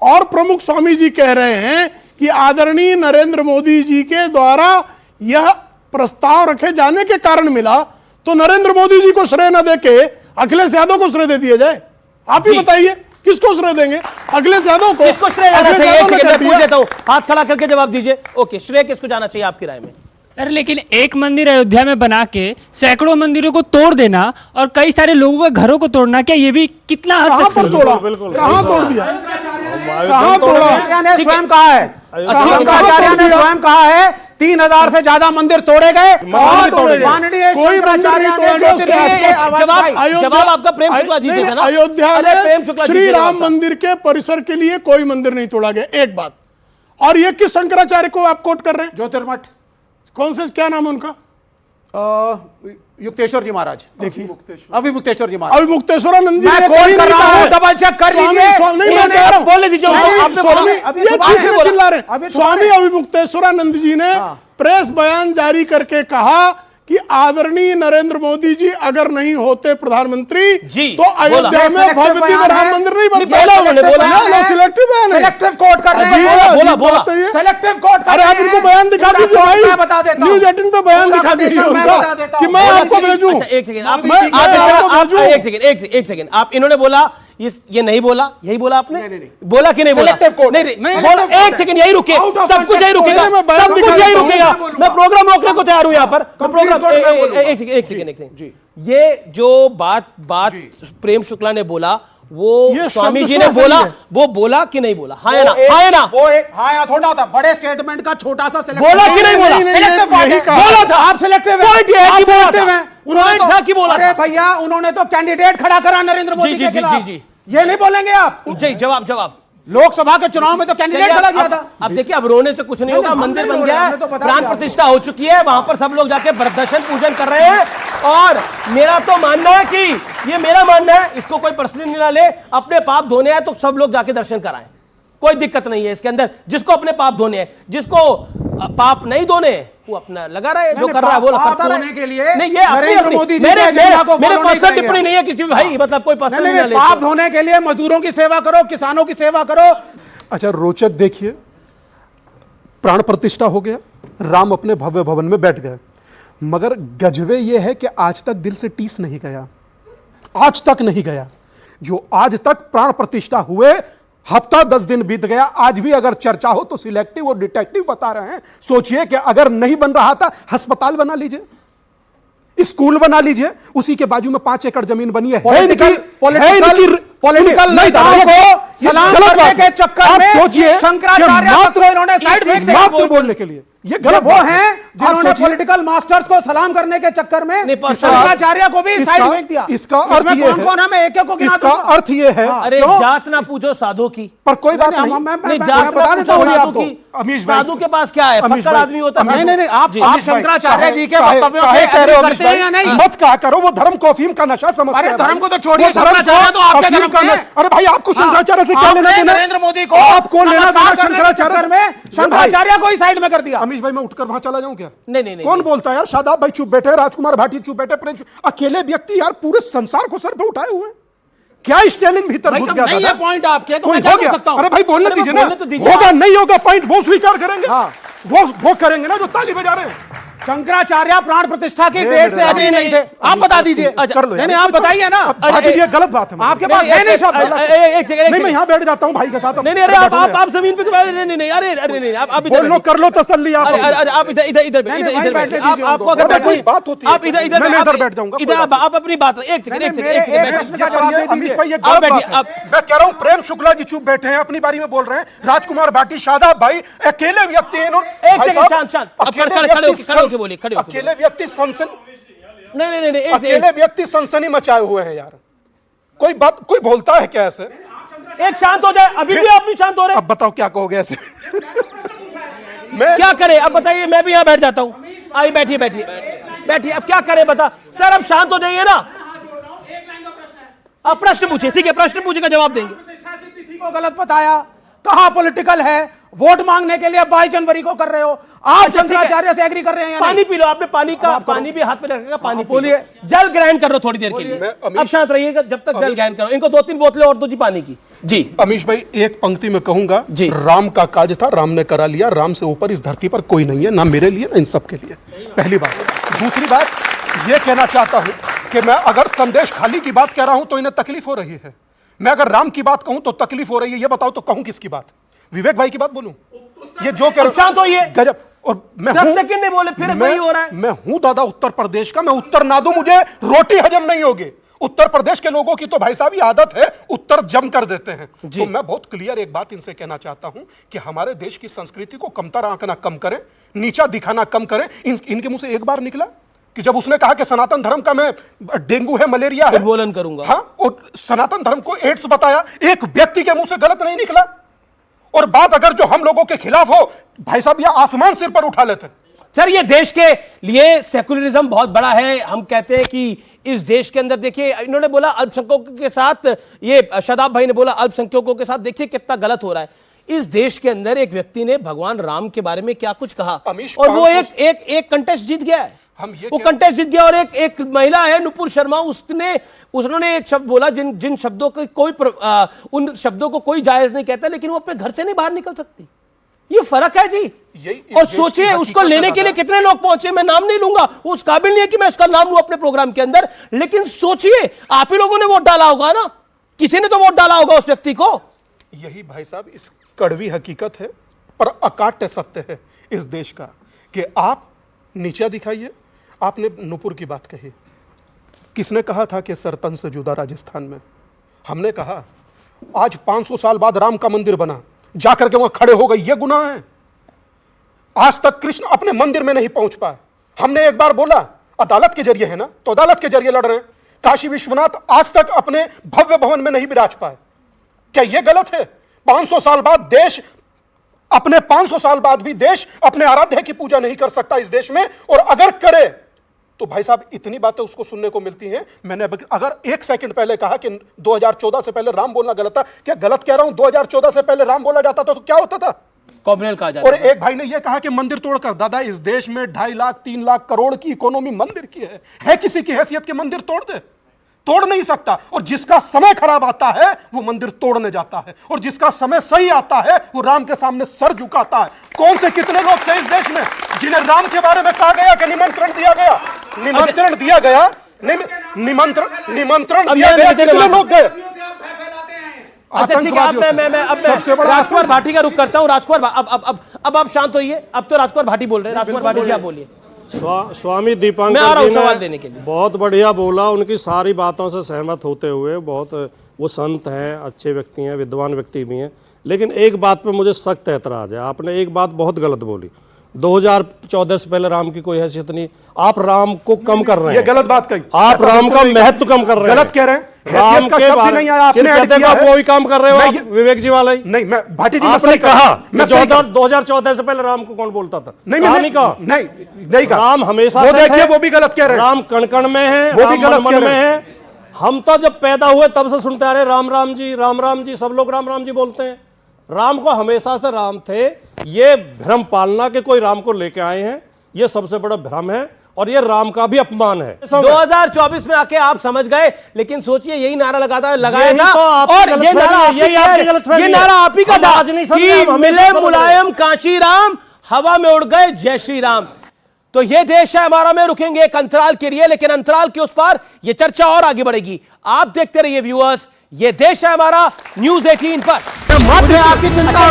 और प्रमुख स्वामी जी कह रहे हैं कि आदरणीय नरेंद्र मोदी जी के द्वारा यह प्रस्ताव रखे जाने के कारण मिला, तो नरेंद्र मोदी जी को श्रेय न देके अखिलेश यादव को श्रेय दे दिया जाए। आप ही बताइए किसको श्रेय देंगे? अखिलेश यादव को? किसको श्रेय जाना चाहिए? पूछ देता हूं, हाथ खड़ा करके जवाब दीजिए। ओके, श्रेय किसको जाना चाहिए आपकी राय में? सर, लेकिन एक मंदिर अयोध्या में बना के सैकड़ों मंदिरों को तोड़ देना और कई सारे लोगों के घरों को तोड़ना, क्या ये भी कितना हद तक तोड़ा? कहां तोड़ दिया? कहां तोड़ा? ने स्वयं कहा है, शंकराचार्य ने स्वयं कहा है 3,000 से ज्यादा मंदिर तोड़े गए। जवाब आपका प्रेम शुक्ला जी थे ना? अयोध्या में श्री राम मंदिर के परिसर के लिए कोई मंदिर नहीं तोड़ा गया, एक बात। और ये किस शंकराचार्य को आप कोट कर रहे हैं? ज्योतिर्मठ, कौन से, क्या नाम है उनका? युक्तेश्वर जी महाराज। देखिए, अविमुक्तेश्वर जी महाराज, अविमुक्तेश्वरानंद जी मैं कोट कर रहा हूं, डबल चेक कर लीजिए। स्वामी अविमुक्तेश्वरानंद जी ने प्रेस बयान जारी करके कहा कि आदरणीय नरेंद्र मोदी जी अगर नहीं होते प्रधानमंत्री तो अयोध्या में भव्य दिव्य राम मंदिर नहीं बनता। सिलेक्टिव कोट कर रहे हैं, सिलेक्टिव कोट। अरे आप इनको बयान दिखा दीजिए भाई, न्यूज़ 18 पे बयान दिखा दीजिए उनका कि मैं आपको भेजूं। एक सेकंड, आप इन्होंने बोला ये नहीं बोला, यही बोला आपने? नहीं। बोला कि नहीं बोला? नहीं बोला। एक सेकंड, यही रुके, सब कुछ यही रुकेगा, सब कुछ यही रुकेगा। मैं प्रोग्राम रोकने को तैयार हूं यहाँ पर। प्रोग्राम एक सेकंड जी, ये जो बात प्रेम शुक्ला ने बोला वो ये स्वामी शब्द जी ने सही बोला, है। वो बोला कि नहीं बोला? हाँ या ना? हाँ या ना? वो एक हाँ या थोड़ा होता, बड़े स्टेटमेंट का छोटा सा बोला कि नहीं बोला? यही कहा। बोला था। आप सिलेक्टिव Point ये है कि बोला था। उन्होंने Point था कि बोला अरे था। भैया, उन्होंने तो कैंडिडेट खड़ा करा नरेंद्र मोदी जी, के जी, खिलाफ। जी, ये नहीं बोलेंगे आप? जी, जवाब। लोकसभा के चुनाव में तो कैंडिडेट खड़ा किया था। अब देखिए, अब रोने से कुछ नहीं होगा। हम मंदिर नहीं बन रो गया रहे, है, हमने तो बता प्राण दिया। प्रतिष्ठा हो चुकी है, वहां पर सब लोग जाके दर्शन पूजन कर रहे हैं। और मेरा तो मानना है कि ये मेरा मानना है, इसको कोई पर्सनली ना ले। अपने पाप धोने हैं तो सब लोग जाके दर्शन कराएं, कोई दिक्कत नहीं है इसके अंदर। जिसको अपने पाप धोने हैं, जिसको पाप नहीं धोने हैं, वो अपना लगा रहा है, जो कर रहा है वो करता रहे। धोने के लिए नहीं, ये नरेंद्र अपनी मोदी जी मेरे के एजेंडा को मेरे follow नहीं पर्सनल करेंगे। टिप्पणी नहीं है किसी भाई, मतलब कोई पर्सनल ना ले। पाप धोने के लिए मजदूरों की सेवा करो, किसानों की सेवा करो। अच्छा, रोचक देखिए, प्राण प्रतिष्ठा हो गया, राम अपने भव्य भवन में बैठ गए, मगर गजबे यह है कि आज तक दिल से टीस नहीं गया, आज तक नहीं गया। जो आज तक प्राण प्रतिष्ठा हुए, हफ्ता 10 दिन बीत गया, आज भी अगर चर्चा हो तो सिलेक्टिव और डिटेक्टिव बता रहे हैं। सोचिए कि अगर नहीं बन रहा था, अस्पताल बना लीजिए, स्कूल बना लीजिए, उसी के बाजू में 5 एकड़ जमीन बनी है। पॉलिटिकल नेताओं को सलाम करने के चक्कर में सोचिए, शंकराचार्य तक को इन्होंने साइड फेंक दिया। मात्र बोलने के लिए ये गलत वो हैं जिन्होंने सोचिए, पॉलिटिकल मास्टर्स को सलाम करने के चक्कर में शंकराचार्य को भी साइड फेंक दिया। इसका अर्थ ये है, कौन हमें एक को गिना इसका अर्थ ये है, अरे जात ना पूछो साधु की, पर कोई बात नहीं, नहीं, जात बता ना देता पूछो हूँ साधु आपको। की। अमीश भाई, साधु के पास क्या है? अमीश फक्कड़ भाई, आदमी होता है। नहीं, आप अमीश भाई, शंकराचार्य जी के काहे वक्तव्यों काहे से कह रहे हो agree करते हैं या नहीं? मत कहा करो, वो धर्म को अफीम का नशा समझते अरे हैं धर्म भाई। को तो छोड़िए, वो धर्म शंकराचार्य तो आपके अफीम धर्म का के न- हैं। अरे भाई, आपको शंकराचार्य से क्या आपने लेना देना? नरेंद्र मोदी को आपको लेना देना नमस्कार करने के शंकराचार्य चक्कर में शंकराचार्य को ही साइड में कर दिया। अमीश भाई, मैं उठकर वहां चला जाऊं क्या? नहीं, कौन बोलता है यार? शादाब भाई चुप बैठे, राजकुमार भाटी चुप बैठे, प्रेम अकेले व्यक्ति यार पूरे संसार को सर पे उठाए हुए हैं। क्या स्टेलिन भीतर घुस गया? नहीं है पॉइंट आपके, तो कोई मैं क्या हो कर गया? सकता हूं? अरे भाई बोलने अरे दीजिए वो ना, बोलने तो दीजिए। होगा नहीं होगा पॉइंट वो स्वीकार करेंगे। हाँ। वो करेंगे ना जो ताली बजा रहे हैं। शंकराचार्य प्राण प्रतिष्ठा की डेट से एग्री नहीं थे। आप बता दीजिए। कर लो यार। नहीं, आप बताइए ना। ये गलत बात है। आपके पास है नहीं शब्द। एक सेकंड, नहीं, मैं यहाँ बैठ जाता हूँ भाई के साथ। नहीं, अरे आप जमीन पे नहीं, अरे नहीं, आप बोल लो, कर लो तसल्ली आप। अरे आप इधर बैठिए। आपको अगर बैठनी बात होती है, आप इधर मैं इधर बैठ जाऊंगा। इधर आप अपनी बात, एक सेकंड अमीश भाई, ये आप गलत बैठिए। बात है। मैं कह रहा हूँ, प्रेम शुक्ला जी चुप बैठे हैं, अपनी बारी में बोल रहे हैं। राजकुमार भाटी, शादाब भाई अकेले व्यक्ति हैं। एक सेकंड, शांत। अब खड़े होके बोलिए, खड़े होके। अकेले व्यक्ति सनसनी, नहीं, अकेले व्यक्ति सनसनी मचाए हुए हैं यार। कोई बात, कोई बोलता है क्या ऐसे? एक शांत हो जाए। अभी भी आप भी शांत हो रहे हैं। अब बताओ क्या कहोगे ऐसे? क्या करें अब बताइए? मैं भी यहाँ बैठ जाता हूँ। आइए, बैठिए। अब क्या करें बता सर, अब शांत हो जाइए ना। आप प्रश्न पूछिए, ठीक है, प्रश्न पूछे का जवाब देंगे। प्रतिष्ठा की तिथि को गलत बताया, कहा पॉलिटिकल है, वोट मांगने के लिए 22 जनवरी को कर रहे हो। आप शंकराचार्य से एग्री कर रहे हैं या पानी नहीं? P low. आपने पानी भी हाथ में रखेगा, पानी बोलिए। जल ग्रहण कर लो थोड़ी देर के लिए। अब शांत रहिएगा जब तक जल ग्रहण करो। इनको 2-3 बोतलें और दो जी पानी की। जी अमीश भाई, एक पंक्ति में कहूंगा, जी। राम का काज था, राम ने करा लिया। राम से ऊपर इस धरती पर कोई नहीं है, ना मेरे लिए ना इन सब के लिए। पहली बात। दूसरी बात यह कहना चाहता हूं कि मैं अगर संदेश खाली की बात कह रहा हूं तो इन्हें तकलीफ हो रही है। मैं अगर राम की बात कहूं तो तकलीफ हो रही है। यह बताओ तो कहूं किसकी बात? विवेक भाई की बात बोलूं? ये जो कह शांत होइए। गजब। और मैं 10 सेकंड नहीं बोले, फिर वही हो रहा है। मैं हूं दादा उत्तर प्रदेश का, मैं उत्तर ना दूं मुझे रोटी हजम नहीं होगी। उत्तर प्रदेश के लोगों की तो भाई साहब ये आदत है, उत्तर जम कर देते हैं। तो मैं बहुत क्लियर एक बात इनसे कहना चाहता हूं कि हमारे देश की संस्कृति को कमतर आंकना कम करें, नीचा दिखाना कम करें। इनके मुंह से एक बार निकला कि जब उसने कहा कि सनातन धर्म का मैं डेंगू है, मलेरिया है, उन्मूलन करूंगा। हाँ, और सनातन धर्म को एड्स बताया, एक व्यक्ति के मुंह से गलत नहीं निकला। और बात अगर जो हम लोगों के खिलाफ हो, भाई साहब, यह आसमान सिर पर उठा लेते। सर, ये देश के लिए सेकुलरिज्म बहुत बड़ा है। हम कहते हैं कि इस देश के अंदर देखिए, इन्होंने बोला अल्पसंख्यकों के साथ, ये शादाब भाई ने बोला अल्पसंख्यकों के साथ, देखिए कितना गलत हो रहा है। इस देश के अंदर एक व्यक्ति ने भगवान राम के बारे में क्या कुछ कहा और वो एक कंटेस्ट जीत गया है। वो कंटेस्ट जीत गया। और एक महिला है नुपुर शर्मा, उन्होंने एक शब्द बोला जिन शब्दों के उन शब्दों को कोई जायज नहीं कहता, लेकिन वो अपने घर से नहीं बाहर निकल सकती। ये फर्क है जी। और सोचिए उसको लेने के लिए कितने लोग पहुंचे। मैं नाम नहीं लूंगा, वो उस काबिल नहीं है कि मैं उसका नाम लूं अपने प्रोग्राम के अंदर, लेकिन सोचिए आप ही लोगों ने वोट डाला होगा ना, किसी ने तो वोट डाला होगा उस व्यक्ति को। यही भाई साहब इस कड़वी हकीकत है, पर अकाट्य सत्य है इस देश का, कि आप नीचा दिखाइए। आपने नुपुर की बात कही, किसने कहा था कि सरतन से जुदा राजस्थान में? हमने कहा आज 500 साल बाद राम का मंदिर बना, जाकर के वहां खड़े हो गए, यह गुनाह है। आज तक कृष्ण अपने मंदिर में नहीं पहुंच पाए। हमने एक बार बोला अदालत के जरिए है ना, तो अदालत के जरिए लड़ रहे हैं। काशी विश्वनाथ आज तक अपने भव्य भवन में नहीं विराज पाए। क्या यह गलत है? 500 साल बाद देश अपने 500 साल बाद भी देश अपने आराध्य की पूजा नहीं कर सकता इस देश में, और अगर करे तो भाई साहब इतनी बातें उसको सुनने को मिलती हैं। मैंने अगर 1 सेकंड पहले कहा कि 2014 से पहले राम बोलना गलत था, क्या गलत कह रहा हूं? 2014 से पहले राम बोला जाता था तो क्या होता था? कॉम्युनल कहा जाता और एक भाई ने यह कहा कि मंदिर तोड़कर, दादा इस देश में 2.5 लाख 3 लाख करोड़ की इकोनॉमी मंदिर की है किसी की हैसियत के मंदिर तोड़ दे? तोड़ नहीं सकता। और जिसका समय खराब आता है वो मंदिर तोड़ने जाता है, और जिसका समय सही आता है वो राम के सामने सर झुकाता है। कौन से कितने लोग थे इस देश में जिन्हें राम के बारे में कहा गया कि निमंत्रण दिया गया, निमंत्रण दिया गया, निमंत्रण दिया गया, कितने लोग गए? अच्छा ठीक है, मैं अब राजकुमार भाटी का रुख करता हूं। राजकुमार अब आप शांत होइए। अब तो राजकुमार भाटी बोल रहे हैं। राजकुमार भाटी जी आप बोलिए। स्वामी दीपांकर मैं आ रहा हूं जी सवाल देने के लिए। बहुत बढ़िया बोला, उनकी सारी बातों से सहमत होते हुए। बहुत वो संत हैं, अच्छे व्यक्ति हैं, विद्वान व्यक्ति भी हैं, लेकिन एक बात पे मुझे सख्त ऐतराज है। आपने एक बात बहुत गलत बोली, 2014 से पहले राम की कोई हैसियत नहीं। आप राम को कम कर रहे हैं, ये गलत बात कही। आप राम का महत्व कम कर रहे हैं, गलत कह रहे हैं। राम के बारे में आप वही काम कर रहे हो, विवेक जी वाला ही। नहीं, मैं भाटी जी आपने कहा 2014 से पहले राम को कौन बोलता था? नहीं कहा, नहीं कहा। राम हमेशा से देखिए, वो भी गलत कह रहे हैं। राम कण कण में है, वो भी गलत मन में है। हम तो जब पैदा हुए तब से सुनते आ रहे राम राम जी, सब लोग राम राम जी बोलते हैं। राम को हमेशा से राम थे। ये भ्रम पालना के कोई राम को लेके आए हैं, ये सबसे बड़ा भ्रम है, और ये राम का भी अपमान है। 2024 में आके आप समझ गए, लेकिन सोचिए यही नारा लगाया था, और ये नारा आप ही का था कि मिले मुलायम काशी राम, हवा में उड़ गए जय श्री राम। तो ये देश है हमारा में रुकेंगे एक अंतराल के लिए, लेकिन अंतराल के उस पार ये चर्चा और आगे बढ़ेगी। आप देखते रहिए व्यूअर्स, ये देश है हमारा न्यूज़ 18 पर। आपकी चिंता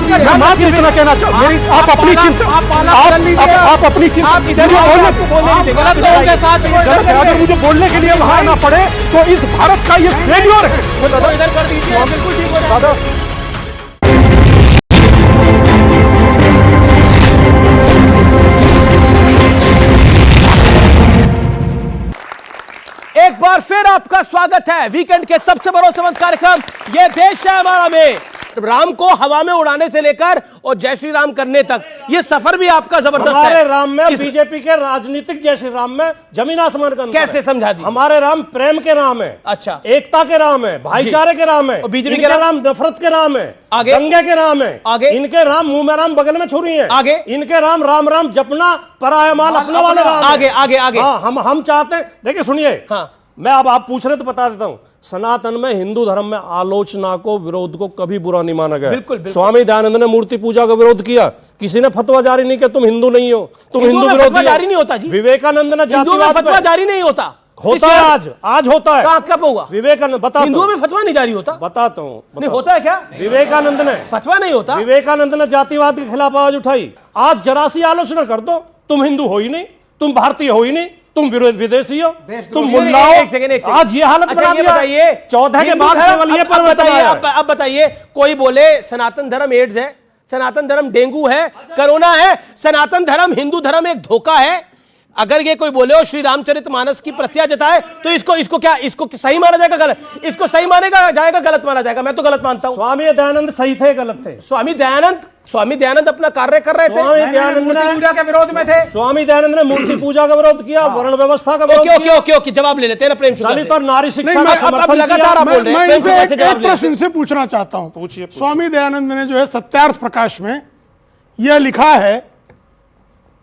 इतना कहना चाहूँ, आप अपनी चिंता, आप अपनी चिंता, आप इधर गलत लोगों के साथ अगर मुझे बोलने के लिए वहां आना पड़े तो इस भारत का ये फेल्योर है। इधर कर दीजिए, बिल्कुल ठीक हो दादा। एक बार फिर आपका स्वागत है वीकेंड के सबसे भरोसेमंद कार्यक्रम ये देश है हमारा में। राम को हवा में उड़ाने से लेकर और जय श्री राम करने तक ये सफर भी आपका जबरदस्त है। हमारे राम में बीजेपी के राजनीतिक जय श्री राम में जमीन आसमान का अंतर है। कैसे समझा दी? हमारे राम प्रेम के राम है, अच्छा, एकता के राम है, भाईचारे के राम है। बीजेपी के राम नफरत के राम है, आगे दंगे के राम है, आगे इनके राम मुंह में राम बगल में छुरी है, आगे इनके राम राम राम जपना पराया माल अपना वाले राम, आगे आगे आगे। हम चाहते हैं, देखिए सुनिए, मैं अब आप पूछ रहे तो बता देता हूं। सनातन में हिंदू धर्म में आलोचना को, विरोध को कभी बुरा नहीं माना गया। बिल्कुल, बिल्कुल। स्वामी दयानंद ने मूर्ति पूजा का विरोध किया, किसी ने फतवा जारी नहीं किया तुम हिंदू नहीं हो, तुम हिंदू विरोधी जारी नहीं होता जी। विवेकानंद ने जातिवाद फतवा जारी नहीं होता है, आज होता है। कब होगा? विवेकानंद बता, हिंदुओं में फतवा नहीं जारी होता, बताता हूँ। नहीं होता है क्या? विवेकानंद ने फतवा नहीं होता, विवेकानंद ने जातिवाद के खिलाफ आवाज उठाई। आज जरा सी आलोचना कर दो, तुम हिंदू हो ही नहीं, तुम भारतीय हो ही नहीं, तुम विदेशी हो, तुम मुल्ला हो। आज ये हालत बना दिया। बताइए 14 के बाद केवल ये परिवर्तन आया। अब बताइए, कोई बोले सनातन धर्म एड्स है, सनातन धर्म डेंगू है, कोरोना है, सनातन धर्म हिंदू धर्म एक धोखा है। अगर ये कोई बोले और श्री रामचरितमानस की प्रत्या जताए तो इसको क्या, इसको सही माना जाएगा गलत? इसको सही मानेगा जाएगा गलत माना जाएगा? मैं तो गलत मानता हूं। स्वामी दयानंद सही थे, गलत थे? स्वामी दयानंद अपना कार्य कर रहे थे, स्वामी दयानंद मूर्ति पूजा के विरोध में थे। स्वामी दयानंद ने मूर्ति पूजा का विरोध किया, वर्ण व्यवस्था का विरोध किया। ओके, जवाब ले लेते हैं प्रेम शुक्ला से। दलित और नारी शिक्षा का समर्थन लगातार आप बोल रहे हैं। मैं एक प्रश्न इनसे पूछना चाहता हूं। पूछिए। स्वामी दयानंद ने जो है सत्यार्थ प्रकाश में यह लिखा है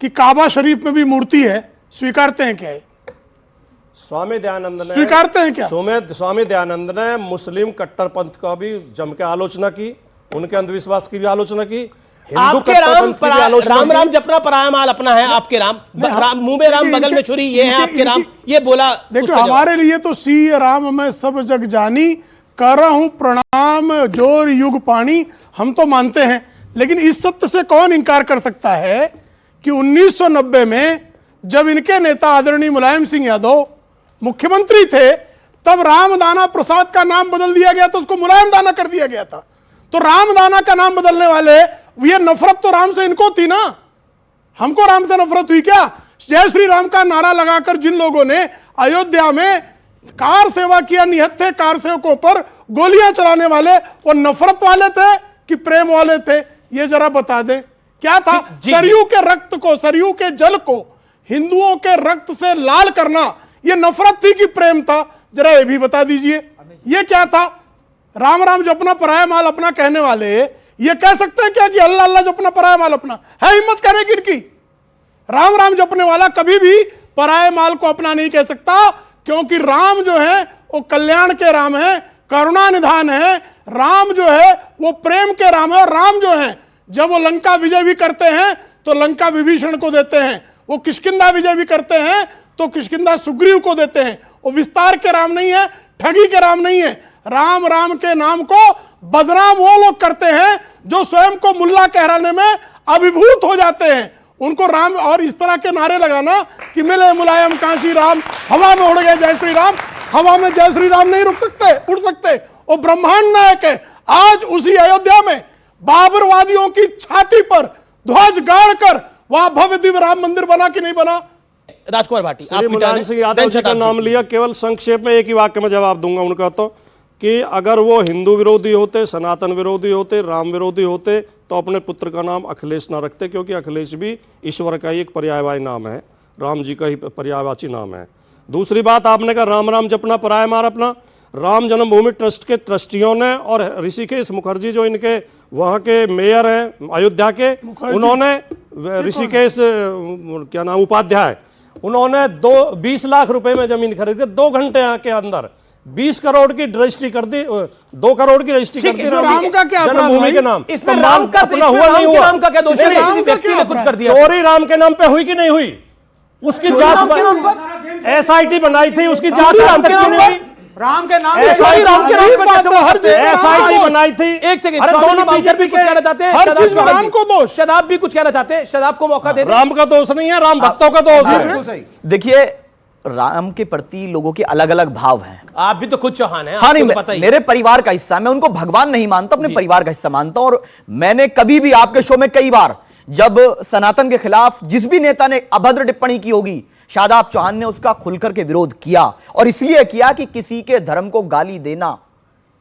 कि काबा शरीफ में भी मूर्ति है, स्वीकारते हैं क्या? स्वामी दयानंद ने स्वीकारते हैं क्या? स्वामी दयानंद ने मुस्लिम कट्टरपंथ का भी जम के आलोचना की, उनके अंधविश्वास की भी आलोचना की। आपके राम राम जपना पराया माल अपना है, आपके राम मुंह में राम बगल में छुरी, ये है आपके राम, ये बोला। देखो हमारे लिए तो सी राम मैं सब जग जानी, कर रहा हूं प्रणाम जोर युग पानी, हम तो मानते हैं। लेकिन इस सत्य से कौन इंकार कर सकता है कि 1990 में जब इनके नेता आदरणीय मुलायम सिंह यादव मुख्यमंत्री थे, तब रामदाना प्रसाद का नाम बदल दिया गया तो उसको मुलायम दाना कर दिया गया था। तो रामदाना का नाम बदलने वाले, ये नफरत तो राम से इनको थी ना, हमको राम से नफरत हुई क्या? जय श्री राम का नारा लगाकर जिन लोगों ने अयोध्या में कार सेवा किया, निहत्थे कार सेवकों पर गोलियां चलाने वाले, वो नफरत वाले थे कि प्रेम वाले थे? ये जरा बता दें, क्या था? सरयू के रक्त को, सरयू के जल को हिंदुओं के रक्त से लाल करना, ये नफरत थी कि प्रेम था? जरा ये भी बता दीजिए, ये क्या था? राम राम जपना पराया माल अपना कहने वाले ये कह सकते हैं क्या कि अल्लाह अल्लाह जपना पराया माल अपना है? हिम्मत करेगी इनकी? राम राम जपने वाला कभी भी पराये माल को अपना नहीं कह सकता, क्योंकि राम जो है वो कल्याण के राम है, करुणा निधान है। राम जो है वो प्रेम के राम है। और राम जो है जब वो लंका विजय भी करते हैं तो लंका विभीषण को देते हैं, वो किष्किंधा विजय भी करते हैं तो किष्किंधा सुग्रीव को देते हैं। वो विस्तार के राम नहीं है, ठगी के राम नहीं है। राम राम के नाम को बदनाम वो लोग करते हैं जो स्वयं को मुल्ला कहलाने में अभिभूत हो जाते हैं। उनको राम और इस तरह के नारे लगाना कि मिले मुलायम कांशी राम, हवा में उड़ गए जय श्री राम, हवा में जय श्री राम नहीं रुक सकते, उड़ सकते। वो ब्रह्मांड नायक है। आज उसी अयोध्या में बाबरवादियों की छाती पर ध्वज गाड़कर वहां भव्य दिव्य राम मंदिर बना कि नहीं बना? राजकुमार भाटी, श्री मुलायम सिंह यादव जी का नाम लिया, केवल संक्षेप में एक ही वाक्य में जवाब दूंगा उनका, तो कि अगर वो हिंदू विरोधी होते, सनातन विरोधी होते, राम विरोधी होते तो अपने पुत्र का नाम अखिलेश ना रखते, क्योंकि अखिलेश भी ईश्वर का ही एक पर्यायवाची नाम है, राम जी का ही पर्यायवाची नाम है। दूसरी बात, आपने कहा राम राम जपना पराया मार अपना। राम जन्मभूमि ट्रस्ट के ट्रस्टियों ने और ऋषिकेश मुखर्जी जो इनके वहाँ के मेयर हैं अयोध्या के, उन्होंने ऋषिकेश क्या नाम उपाध्याय, उन्होंने 20 लाख रुपए में जमीन खरीदी, 2 घंटे के अंदर 20 करोड़ की रजिस्ट्री कर दी, 2 करोड़ की रजिस्ट्री कर दी राम का क्या जन्मभूमि के नाम। इसमें राम का अपना हुआ नहीं हुआ? राम का क्या दोष है? व्यक्ति ने कुछ कर दिया, चोरी राम के नाम पे हुई कि नहीं हुई? उसकी जांच SIT बनाई थी, उसकी जांच राम के नाम पर, राम के नाम SIT बनाई थी। एक सेकंड, अरे दोनों बीजेपी कुछ कहना चाहते हैं, हर चीज में राम को दोष। शदाब भी कुछ कहना चाहते हैं, शदाब को मौका दे दें। राम का दोष नहीं है, राम भक्तों का दोष है। देखिए, राम के प्रति लोगों के अलग अलग भाव हैं। आप भी तो खुद चौहान हैं, हाँ, नहीं, पता ही। मेरे परिवार का हिस्सा, मैं उनको भगवान नहीं मानता, अपने परिवार का हिस्सा मानता हूं। और मैंने कभी भी आपके शो में कई बार जब सनातन के खिलाफ जिस भी नेता ने अभद्र टिप्पणी की होगी, शादाब चौहान ने उसका खुलकर के विरोध किया। और इसलिए किया कि किसी के धर्म को गाली देना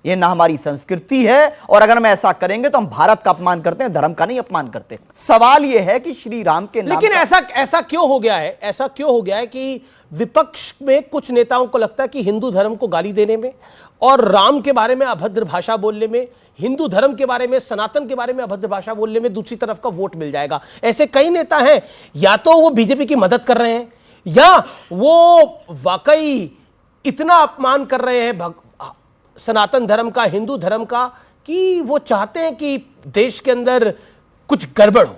ये ना हमारी संस्कृति है, और अगर हम ऐसा करेंगे तो हम भारत का अपमान करते हैं, धर्म का नहीं अपमान करते। सवाल यह है कि श्री राम के नाम, लेकिन ऐसा क्यों हो गया है? ऐसा क्यों हो गया है कि विपक्ष में कुछ नेताओं को लगता है कि हिंदू धर्म को गाली देने में और राम के बारे में अभद्र भाषा बोलने में, हिंदू धर्म के बारे में, सनातन के बारे में अभद्र भाषा बोलने में दूसरी तरफ का वोट मिल जाएगा? ऐसे कई नेता हैं, या तो वो बीजेपी की मदद कर रहे हैं या वो वाकई इतना अपमान कर रहे हैं सनातन धर्म का, हिंदू धर्म का, कि वो चाहते हैं कि देश के अंदर कुछ गड़बड़ हो।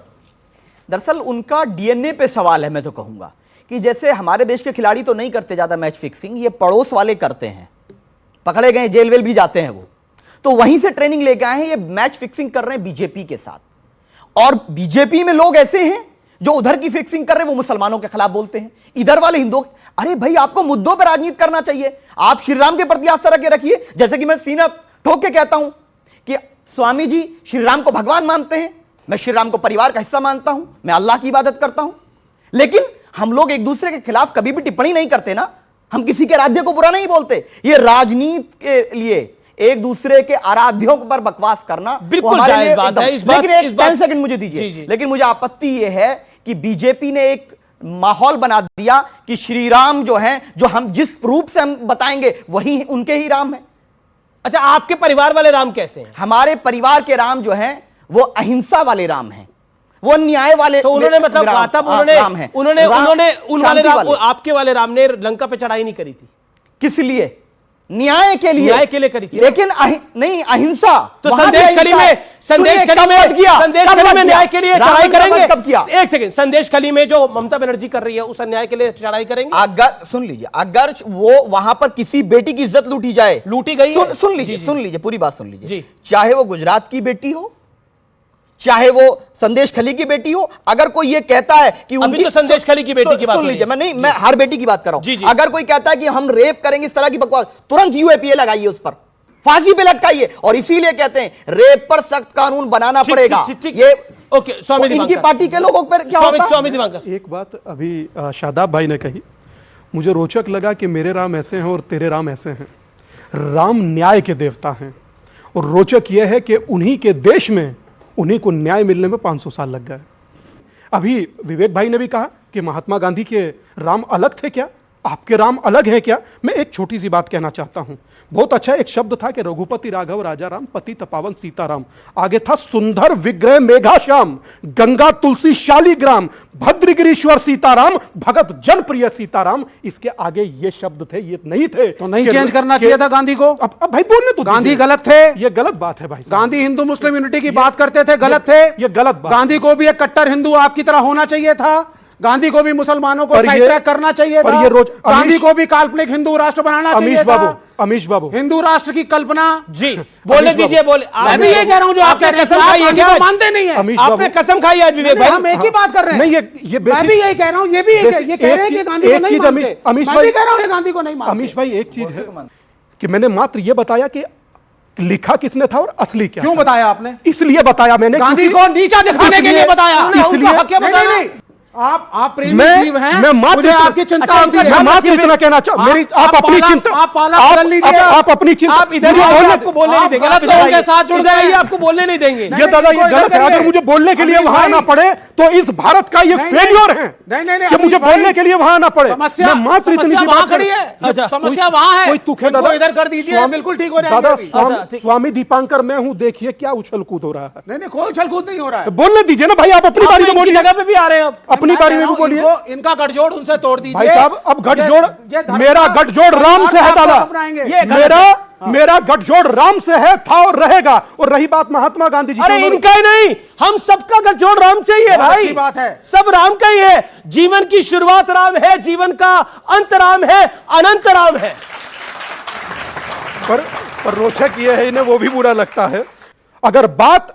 दरअसल उनका DNA पे सवाल है। मैं तो कहूंगा कि जैसे हमारे देश के खिलाड़ी तो नहीं करते ज्यादा मैच फिक्सिंग, ये पड़ोस वाले करते हैं, पकड़े गए, जेल वेल भी जाते हैं, वो तो वहीं से ट्रेनिंग लेके आए हैं। ये मैच फिक्सिंग कर रहे हैं बीजेपी के साथ, और बीजेपी में लोग ऐसे हैं जो उधर की फिक्सिंग कर रहे हैं, वो मुसलमानों के खिलाफ बोलते हैं, इधर वाले हिंदुओं। अरे भाई, आपको मुद्दों पर राजनीति करना चाहिए। आप श्री राम के प्रति आस्था रखे रखिए, जैसे कि मैं सीना ठोक के कहता हूं कि स्वामी जी श्री राम को भगवान मानते हैं, मैं श्री राम को परिवार का हिस्सा मानता हूं, मैं अल्लाह की इबादत करता हूं। लेकिन हम लोग एक दूसरे के खिलाफ कभी भी टिप्पणी नहीं करते ना, हम किसी के आराध्य को बुरा नहीं बोलते। ये राजनीति के लिए एक दूसरे के आराध्यों पर बकवास करना बिल्कुल जायज बात है। लेकिन 10 सेकंड मुझे दीजिए। लेकिन मुझे आपत्ति यह है कि बीजेपी ने एक माहौल बना दिया कि श्री राम जो हैं, जो हम जिस रूप से हम बताएंगे वही उनके ही राम हैं। अच्छा, आपके परिवार वाले राम कैसे हैं? हमारे परिवार के राम जो हैं वो अहिंसा वाले राम हैं, वो न्याय वाले। तो उन्होंने मतलब उन्होंने आपके वाले राम ने लंका पे चढ़ाई नहीं करी थी, किस लिए? न्याय के लिए करी थी। लेकिन नहीं, अहिंसा। तो संदेश खली में न्याय के लिए चढ़ाई करेंगे? कब किया? एक सेकंड, संदेश खली में जो ममता बनर्जी कर रही है उस अन्याय के लिए चढ़ाई करेंगे? अगर सुन लीजिए, अगर वो वहां पर किसी बेटी की इज्जत लूटी जाए, लूटी गई, सुन लीजिए पूरी बात सुन लीजिए, चाहे वो गुजरात की बेटी हो, चाहे वो संदेश खली की बेटी हो। अगर कोई ये कहता है कि अभी तो संदेश खली की बेटी की बात हो रही है। मैं नहीं, मैं हर बेटी की बात कर रहा जी, हूं। जी। अगर कोई कहता है कि हम रेप करेंगे, इस तरह की बकवास, तुरंत यूएपीए लगाइए, उस पर फांसी पे लटकाइए। और इसीलिए कहते हैं रेप पर सख्त कानून बनाना पड़ेगा। ये ओके, स्वामी इनकी दिवाकर। पार्टी के लोगों पर क्या होता है? स्वामी दिवाकर, एक बात अभी शादाब भाई ने कही, मुझे रोचक लगा कि मेरे राम ऐसे हैं और तेरे राम ऐसे हैं। राम न्याय के देवता हैं और रोचक यह है कि उन्हीं के देश में उन्हीं को न्याय मिलने में 500 साल लग गए। अभी विवेक भाई ने भी कहा कि महात्मा गांधी के राम अलग थे क्या, आपके राम अलग हैं क्या। मैं एक छोटी सी बात कहना चाहता हूं। बहुत अच्छा एक शब्द था कि रघुपति राघव राजा राम, पति तपावन सीताराम। आगे था सुंदर विग्रह मेघा श्याम, गंगा तुलसी शालीग्राम, भद्रगिरीश्वर सीताराम, भगत जनप्रिय सीताराम। इसके आगे ये शब्द थे, ये नहीं थे। तो नहीं चेंज करना चाहिए था गांधी को। अब भाई बोलने तो गांधी दीजिए। गलत थे। ये गलत बात है भाई साहब। गांधी हिंदू मुस्लिम यूनिटी की बात करते थे, गलत थे। ये गलत बात। गांधी को भी एक कट्टर हिंदू आपकी तरह होना चाहिए था। गांधी को भी मुसलमानों को पर साइड ये- ट्रैक करना चाहिए पर था। ये रोज गांधी अमीश- को भी काल्पनिक हिंदू राष्ट्र बनाना चाहिए था। अमीश बाबू हिंदू राष्ट्र की कल्पना। जी बोलने दीजिए, बोले। मैं भी ये कह रहा हूं जो आप कह रहे हैं, कसम खाई है गांधी क्या? को मानते नहीं है। अमीश आपने बाबू- कसम खाई आज विवेक भाई। हम एक ही बात कर रहे हैं। नहीं, ये मैं बेसिक- भी यही कह रहा हूं, ये भी ये कह रहे हैं कि गांधी को एक नहीं चीज मानते। अमीश मैं भाई- भी कह रहा हूं कि गांधी को नहीं मानते। अमीश भाई एक चीज है कि मैंने मात्र ये बताया कि लिखा किसने था और असली क्या क्यों था। बताया आपने? इसलिए बताया मैंने गांधी क्योंकि- को नीचा दिखाने के लिए बताया। इसलिए नहीं, आप प्रेमी मैं जीव हैं। मैं मात्र मुझे आपकी चिंता होती है। मैं मात्र इतना कहना चाहता मेरी आप अपनी चिंता आप पाला बदल लीजिए। आप अपनी चिंता आप इधर ही आइए, आपको बोलने नहीं देंगे। आप आप इधर लोगों के आइए। साथ जुड़ इधर आइए, जाइए। आपको बोलने नहीं देंगे। ये दादा ये गलत है। अगर मुझे बोलने के लिए वहां आना पड़े तो इस भारत का ये फेलियर है नहीं, कि मुझे बोलने के लिए वहां आना पड़े। समस्या मैं मात्र इतनी सी वहां बात खड़ी है। अच्छा, समस्या वहां है। कोई तुखे इनको दादा इधर कर दीजिए, बिल्कुल ठीक हो दादा जाएंगे। अच्छा, ठीक। स्वामी दीपांकर मैं हूं, देखिए क्या उछल कूद हो रहा है। नहीं, कोई उछल कूद नहीं हो रहा है। बोलने दीजिए ना भाई, आप अपनी बारी में बोलिए। जगह पे भी आ रहे हैं आप। अपनी बारी में भी बोलिए। इनका गठजोड़ उनसे तोड़ दीजिए। भाई साहब अब गठजोड़, ये धर्म मेरा का- गठजोड़ राम से है दादा। अपनाएंगे। ये गलत है। मेरा गठजोड़ राम से है, था और रहेगा। और रही बात महात्मा गांधी जी की, अरे उन्होंने- इनका ही नहीं, हम सबका गठजोड़ राम से ही है बहुत भाई। अच्छी बात है। सब राम का ही है। जीवन की शुरुआत राम है, जीवन का अंत राम है, अनंत राम है। पर रोचक ये है, इन्हें वो भी बुरा लगता है। अगर बात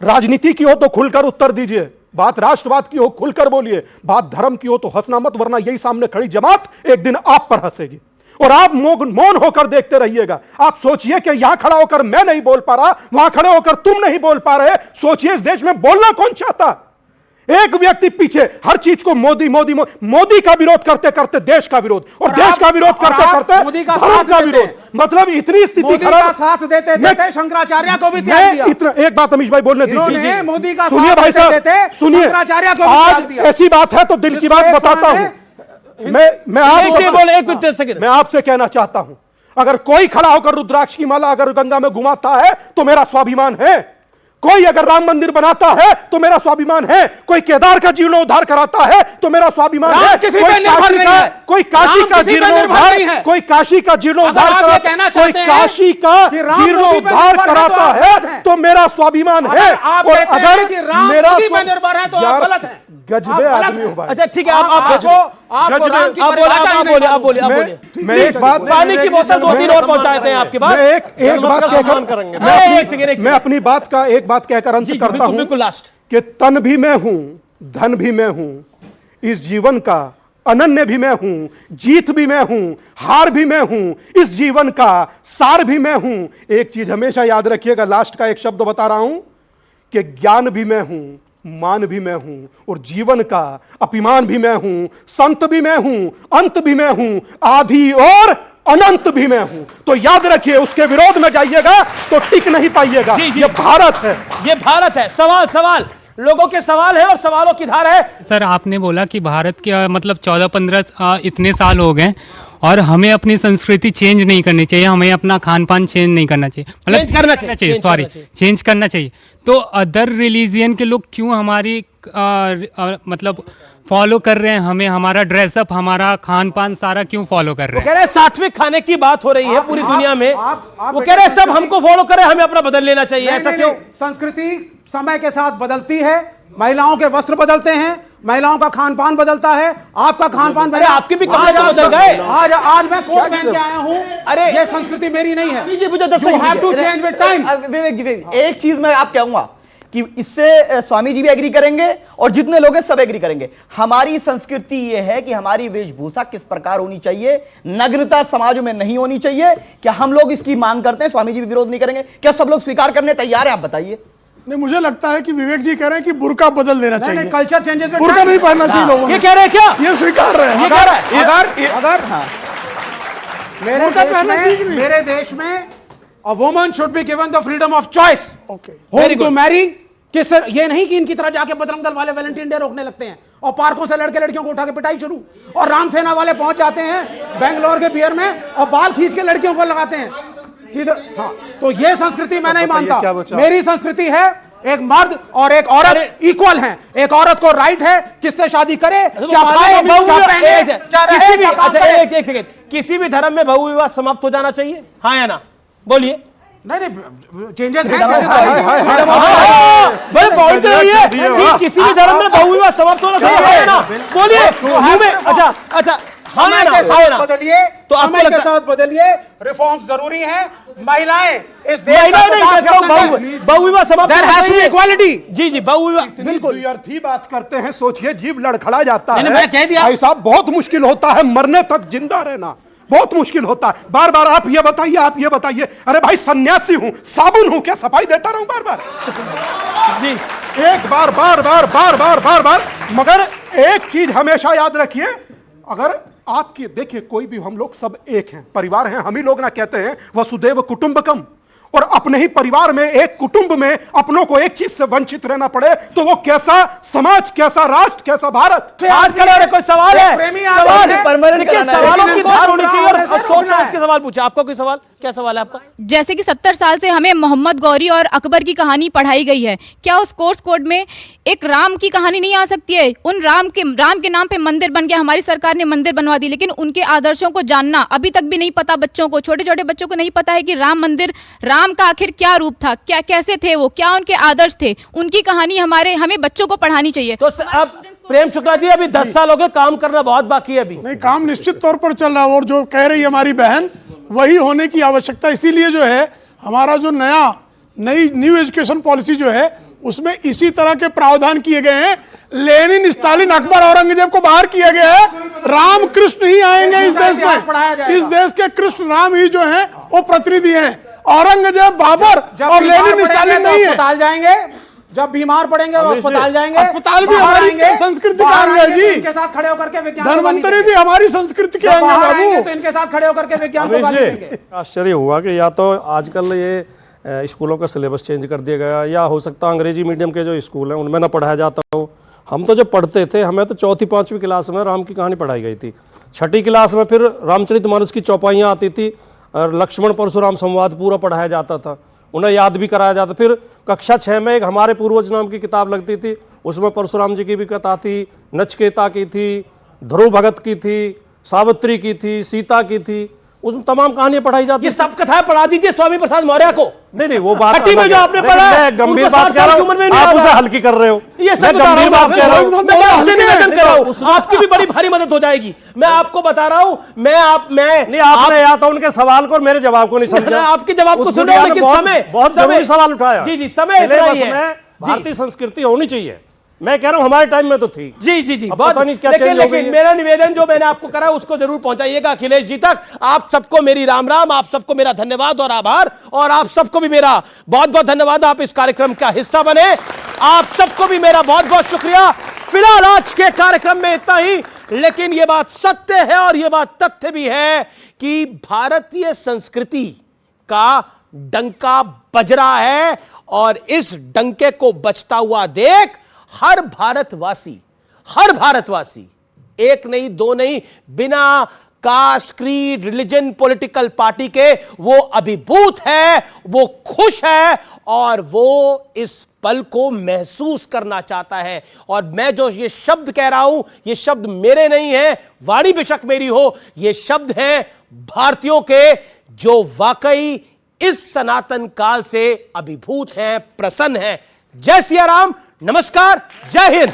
राजनीति की हो तो खुलकर उत्तर दीजिए, बात राष्ट्रवाद की हो खुलकर बोलिए, बात धर्म की हो तो हंसना मत, वरना यही सामने खड़ी जमात एक दिन आप पर हंसेगी और आप मौन होकर देखते रहिएगा। आप सोचिए कि यहां खड़ा होकर मैं नहीं बोल पा रहा, वहां खड़े होकर तुम नहीं बोल पा रहे। सोचिए इस देश में बोलना कौन चाहता। एक व्यक्ति पीछे हर चीज को मोदी मोदी मोदी का विरोध करते करते देश का विरोध, और देश का विरोध करते करते मोदी का धर्म साथ का देते। विरोध। मतलब इतनी स्थिति मोदी खराब। का साथ देते देते शंकराचार्य को भी त्याग दिया। इतना एक बात अमीश भाई बोलने इन्होंने दीजिए। मोदी का सुनिए साथ भाई साहब, देते सुनिए, शंकराचार्य को भी त्याग आज दिया। ऐसी बात है तो दिल की बात जिसको एक बताता समय हूं। मैं एक मिनट सेकंड। मैं आपसे कहना चाहता हूं, अगर कोई खड़ा होकर रुद्राक्ष की माला अगर गंगा में घुमाता है तो मेरा स्वाभिमान है। कोई अगर राम मंदिर बनाता है तो मेरा स्वाभिमान है। कोई केदार का जीर्णोद्धार कराता है तो मेरा स्वाभिमान है। किसी पे निर्भर नहीं है। कोई काशी राम का किसी पे निर्भर जीर्णोद्धार, नहीं है। कोई काशी का जीर्णोद्धार अगर आप ये कहना कोई चाहते हैं काशी का कि राम मोदी पे जीर्णोद्धार निर्भर है तो कराता आप गलत है हैं। तो मेरा स्वाभिमान है। आप और कहते हैं कि राम मोदी पे निर्भर है तो आप यार, गलत हैं। गजबे आप गलत आदमी हो हैं। भाई। अच्छा ठीक है, आप आपको राम की आप परिभाषा ही नहीं मालूम। मैं एक बात, पानी की बोतल 2-3 और पहुंचाते हैं आपके पास। मैं एक बात कहकर मैं अपनी बात का एक बात कहकर अंत करता हूं बिल्कुल लास्ट कि तन भी मैं हूं, धन भी मैं हूं, इस जीवन का अनन्य भी मैं हूं, जीत भी मैं हूं, हार भी मैं हूं, इस जीवन का सार भी मैं हूं। एक चीज हमेशा याद रखिएगा, लास्ट का एक शब्द बता रहा हूं कि ज्ञान भी मैं हूं, मान भी मैं हूं, और जीवन का अभिमान भी मैं हूं, संत भी मैं हूं, अंत भी मैं हूं, आदि और अनंत भी मैं हूं। तो याद रखिए, उसके विरोध में जाइएगा तो टिक नहीं पाइएगा। ये भारत है, ये भारत है। सवाल लोगों के सवाल है और सवालों की धार है। सर आपने बोला कि भारत के मतलब 14-15 इतने साल हो गए और हमें अपनी संस्कृति चेंज नहीं करनी चाहिए, हमें अपना खान पान चेंज नहीं करना चाहिए, मतलब चेंज करना चाहिए, सॉरी चेंज करना चाहिए। तो अदर रिलीजियन के लोग क्यों हमारी मतलब फॉलो कर रहे हैं हमें, हमारा ड्रेसअप, हमारा खान पान सारा क्यों फॉलो कर रहे हैं? कह रहे हैं सात्विक खाने की बात हो रही है पूरी दुनिया में। वो कह रहे हैं सब हमको फॉलो करें, हमें अपना बदल लेना चाहिए। ऐसा क्यों? संस्कृति समय के साथ बदलती है, महिलाओं के वस्त्र बदलते हैं, महिलाओं का खान पान बदलता है, आपका खान पान अरे आपके भी कपड़े तो बदल गए। आज मैं कोट पहन के आया हूं। अरे ये संस्कृति मेरी नहीं है। मुझे 10 You have to change with time। विवेक जी, एक चीज मैं आप कहूंगा कि इससे स्वामी जी भी एग्री करेंगे और जितने लोग हैं सब एग्री करेंगे। हमारी संस्कृति यह है कि हमारी वेशभूषा किस प्रकार होनी चाहिए, नग्नता समाज में नहीं होनी चाहिए। क्या हम लोग इसकी मांग करते हैं? स्वामी जी भी विरोध नहीं करेंगे? क्या सब लोग स्वीकार करने तैयार हैं? आप बताइए। नहीं, मुझे लगता है कि विवेक जी कह रहे हैं कि बुर्का बदल देना चाहिए, कल्चर चेंजेस बुर्का नहीं पहनना चाहिए लोगों ये को। कह रहे हैं क्या? ये स्वीकार रहे हैं। अगर मेरे देश में a woman should be given the freedom of choice whom to marry। कि सर ये नहीं कि इनकी तरह जाके बजरंग दल वाले वैलेंटाइन डे रोकने लगते हैं और पार्कों से लड़के लड़कियों को उठा के पिटाई शुरू, और राम सेना वाले पहुंच जाते हैं बेंगलोर के बियर में और बाल खींच के लड़कियों को लगाते हैं। हाँ, तो ये संस्कृति मैं नहीं मानता। मेरी संस्कृति है एक मर्द और एक औरत इक्वल हैं। एक औरत को राइट है किससे शादी करे, क्या खाए, क्या पहने, क्या रहे, क्या काम करे। एक सेकेंड, किसी भी धर्म में बहु विवाह समाप्त हो जाना चाहिए, हाँ या ना? बोलिए। नहीं, चेंजेस हैं। पॉइंट यही है कि किसी भी धर्म में बहु विवाह समाप्त होना चाहिए, हाँ या ना? बोलिए। अच्छा समय के साथ बदलिए, तो समय के साथ बदलिए, रिफॉर्म्स जरूरी है। महिलाएं इस देश बहु विवाह समाप्त इक्वालिटी। जी बहु विवाह बिल्कुल व्यर्थी बात करते हैं। सोचिए, जीव लड़खड़ा जाता है। मैंने कह दिया भाई साहब, बहुत मुश्किल होता है मरने तक जिंदा रहना, बहुत मुश्किल होता है। बार बार आप ये बताइए, आप ये बताइए। अरे भाई, सन्यासी हूं, साबुन हूं क्या सफाई देता रहूं बार बार? जी, एक बार बार बार बार बार बार बार। मगर एक चीज हमेशा याद रखिए, अगर आपकी देखिए, कोई भी, हम लोग सब एक हैं, परिवार हैं। हम ही लोग ना कहते हैं वसुदेव कुटुंबकम, और अपने ही परिवार में, एक कुटुंब में अपनों को एक चीज से वंचित रहना पड़े तो वो कैसा समाज, कैसा राष्ट्र, कैसा भारत? आज का कोई सवाल है? सवाल है, परमानेंट कराना है। सवालों की धार होनी चाहिए और सोच समझ के सवाल पूछे। आपका कोई सवाल? क्या सवाल है आपका? जैसे कि 70 साल से हमें मोहम्मद गौरी और अकबर की कहानी पढ़ाई गई है, क्या उस कोर्स कोड में एक राम की कहानी नहीं आ सकती है? उन राम के नाम पे मंदिर बन गया, हमारी सरकार ने मंदिर बनवा दी, लेकिन उनके आदर्शों को जानना अभी तक भी नहीं पता बच्चों को, छोटे छोटे बच्चों को नहीं पता है कि राम मंदिर, राम का आखिर क्या रूप था, क्या कैसे थे वो, क्या उनके आदर्श थे, उनकी कहानी हमें बच्चों को पढ़ानी चाहिए। तो अब प्रेम शुक्ला जी, अभी 10 साल हो गए, काम करना बहुत बाकी है अभी। नहीं, काम निश्चित तौर पर चल रहा है, और जो कह रही है हमारी बहन, वही होने की आवश्यकता। इसीलिए जो है हमारा जो नई न्यू एजुकेशन पॉलिसी जो है, उसमें इसी तरह के प्रावधान किए गए हैं। लेनिन, स्टालिन, अकबर, औरंगजेब को बाहर किया गया है। राम कृष्ण ही आएंगे इस देश में। इस देश के कृष्ण राम ही जो हैं वो प्रतिनिधि हैं। औरंगजेब, बाबर और लेनिन, स्टालिन नहीं है। अस्पताल जाएंगे, जब बीमार पड़ेंगे वो अस्पताल जाएंगे। अस्पताल भी हमारी संस्कृति का अंग है जी। इनके साथ खड़े होकर के विज्ञान, धन्वंतरी भी हमारी संस्कृति के अंग है बाबू। तो इनके साथ खड़े होकर के विज्ञान को गाली देंगे। आश्चर्य हुआ कि या तो आजकल ये स्कूलों का सिलेबस चेंज कर दिया गया, या हो सकता है अंग्रेजी मीडियम के जो स्कूल हैं उनमें ना पढ़ाया जाता हो। हम तो जब पढ़ते थे, हमें तो 4वीं 5वीं क्लास में राम की कहानी पढ़ाई गई थी। 6ठी क्लास में फिर रामचरितमानस की चौपाइयाँ आती थी और लक्ष्मण परशुराम संवाद पूरा पढ़ाया जाता था, उन्हें याद भी कराया जाता। फिर कक्षा 6 में एक हमारे पूर्वज नाम की किताब लगती थी, उसमें परशुराम जी की भी कथा थी, नचकेता की थी, ध्रुव भगत की थी, सावित्री की थी, सीता की थी, उसमें तमाम कहानियां पढ़ाई जाती। ये सब कथाएं पढ़ा दीजिए स्वामी प्रसाद मौर्य को। नहीं, वो बात 6ठी में जो आपने पढ़ा है, गंभीर बात कर रहा हूं, आप उसे हल्की कर रहे हो। ये सब गंभीर बात कर रहा हूं, मैं आपसे निवेदन कर रहा हूं, आपकी भी बड़ी भारी मदद हो जाएगी। मैं आपको बता रहा हूं, नहीं, आपने या तो उनके सवाल को और मेरे जवाब को नहीं समझा। आपके जवाब को सुनो, लेकिन बहुत जरूरी सवाल उठाया। जी, समय इतना ही है। भारतीय संस्कृति होनी चाहिए। मैं कह रहा हूं हमारे टाइम में तो थी। जी बहुत नहीं क्या चेंज हो गई है। मेरा निवेदन जो मैंने आपको करा उसको जरूर पहुंचाइएगा अखिलेश जी तक। आप सबको मेरी राम राम, आप सबको मेरा धन्यवाद और आभार, और आप सबको भी मेरा बहुत बहुत धन्यवाद, आप इस कार्यक्रम का हिस्सा बने। आप सबको भी मेरा बहुत बहुत शुक्रिया। फिलहाल आज के कार्यक्रम में इतना ही, लेकिन यह बात सत्य है और यह बात तथ्य भी है कि भारतीय संस्कृति का डंका बज रहा है, और इस डंके को बजता हुआ देख हर भारतवासी, एक नहीं दो नहीं, बिना caste, creed, religion, political party के वो अभिभूत है, वो खुश है, और वो इस पल को महसूस करना चाहता है। और मैं जो ये शब्द कह रहा हूं, ये शब्द मेरे नहीं है, वाणी बेशक मेरी हो, ये शब्द हैं भारतीयों के, जो वाकई इस सनातन काल से अभिभूत हैं, प्रसन्न हैं। जय सिया राम, नमस्कार, जय हिंद।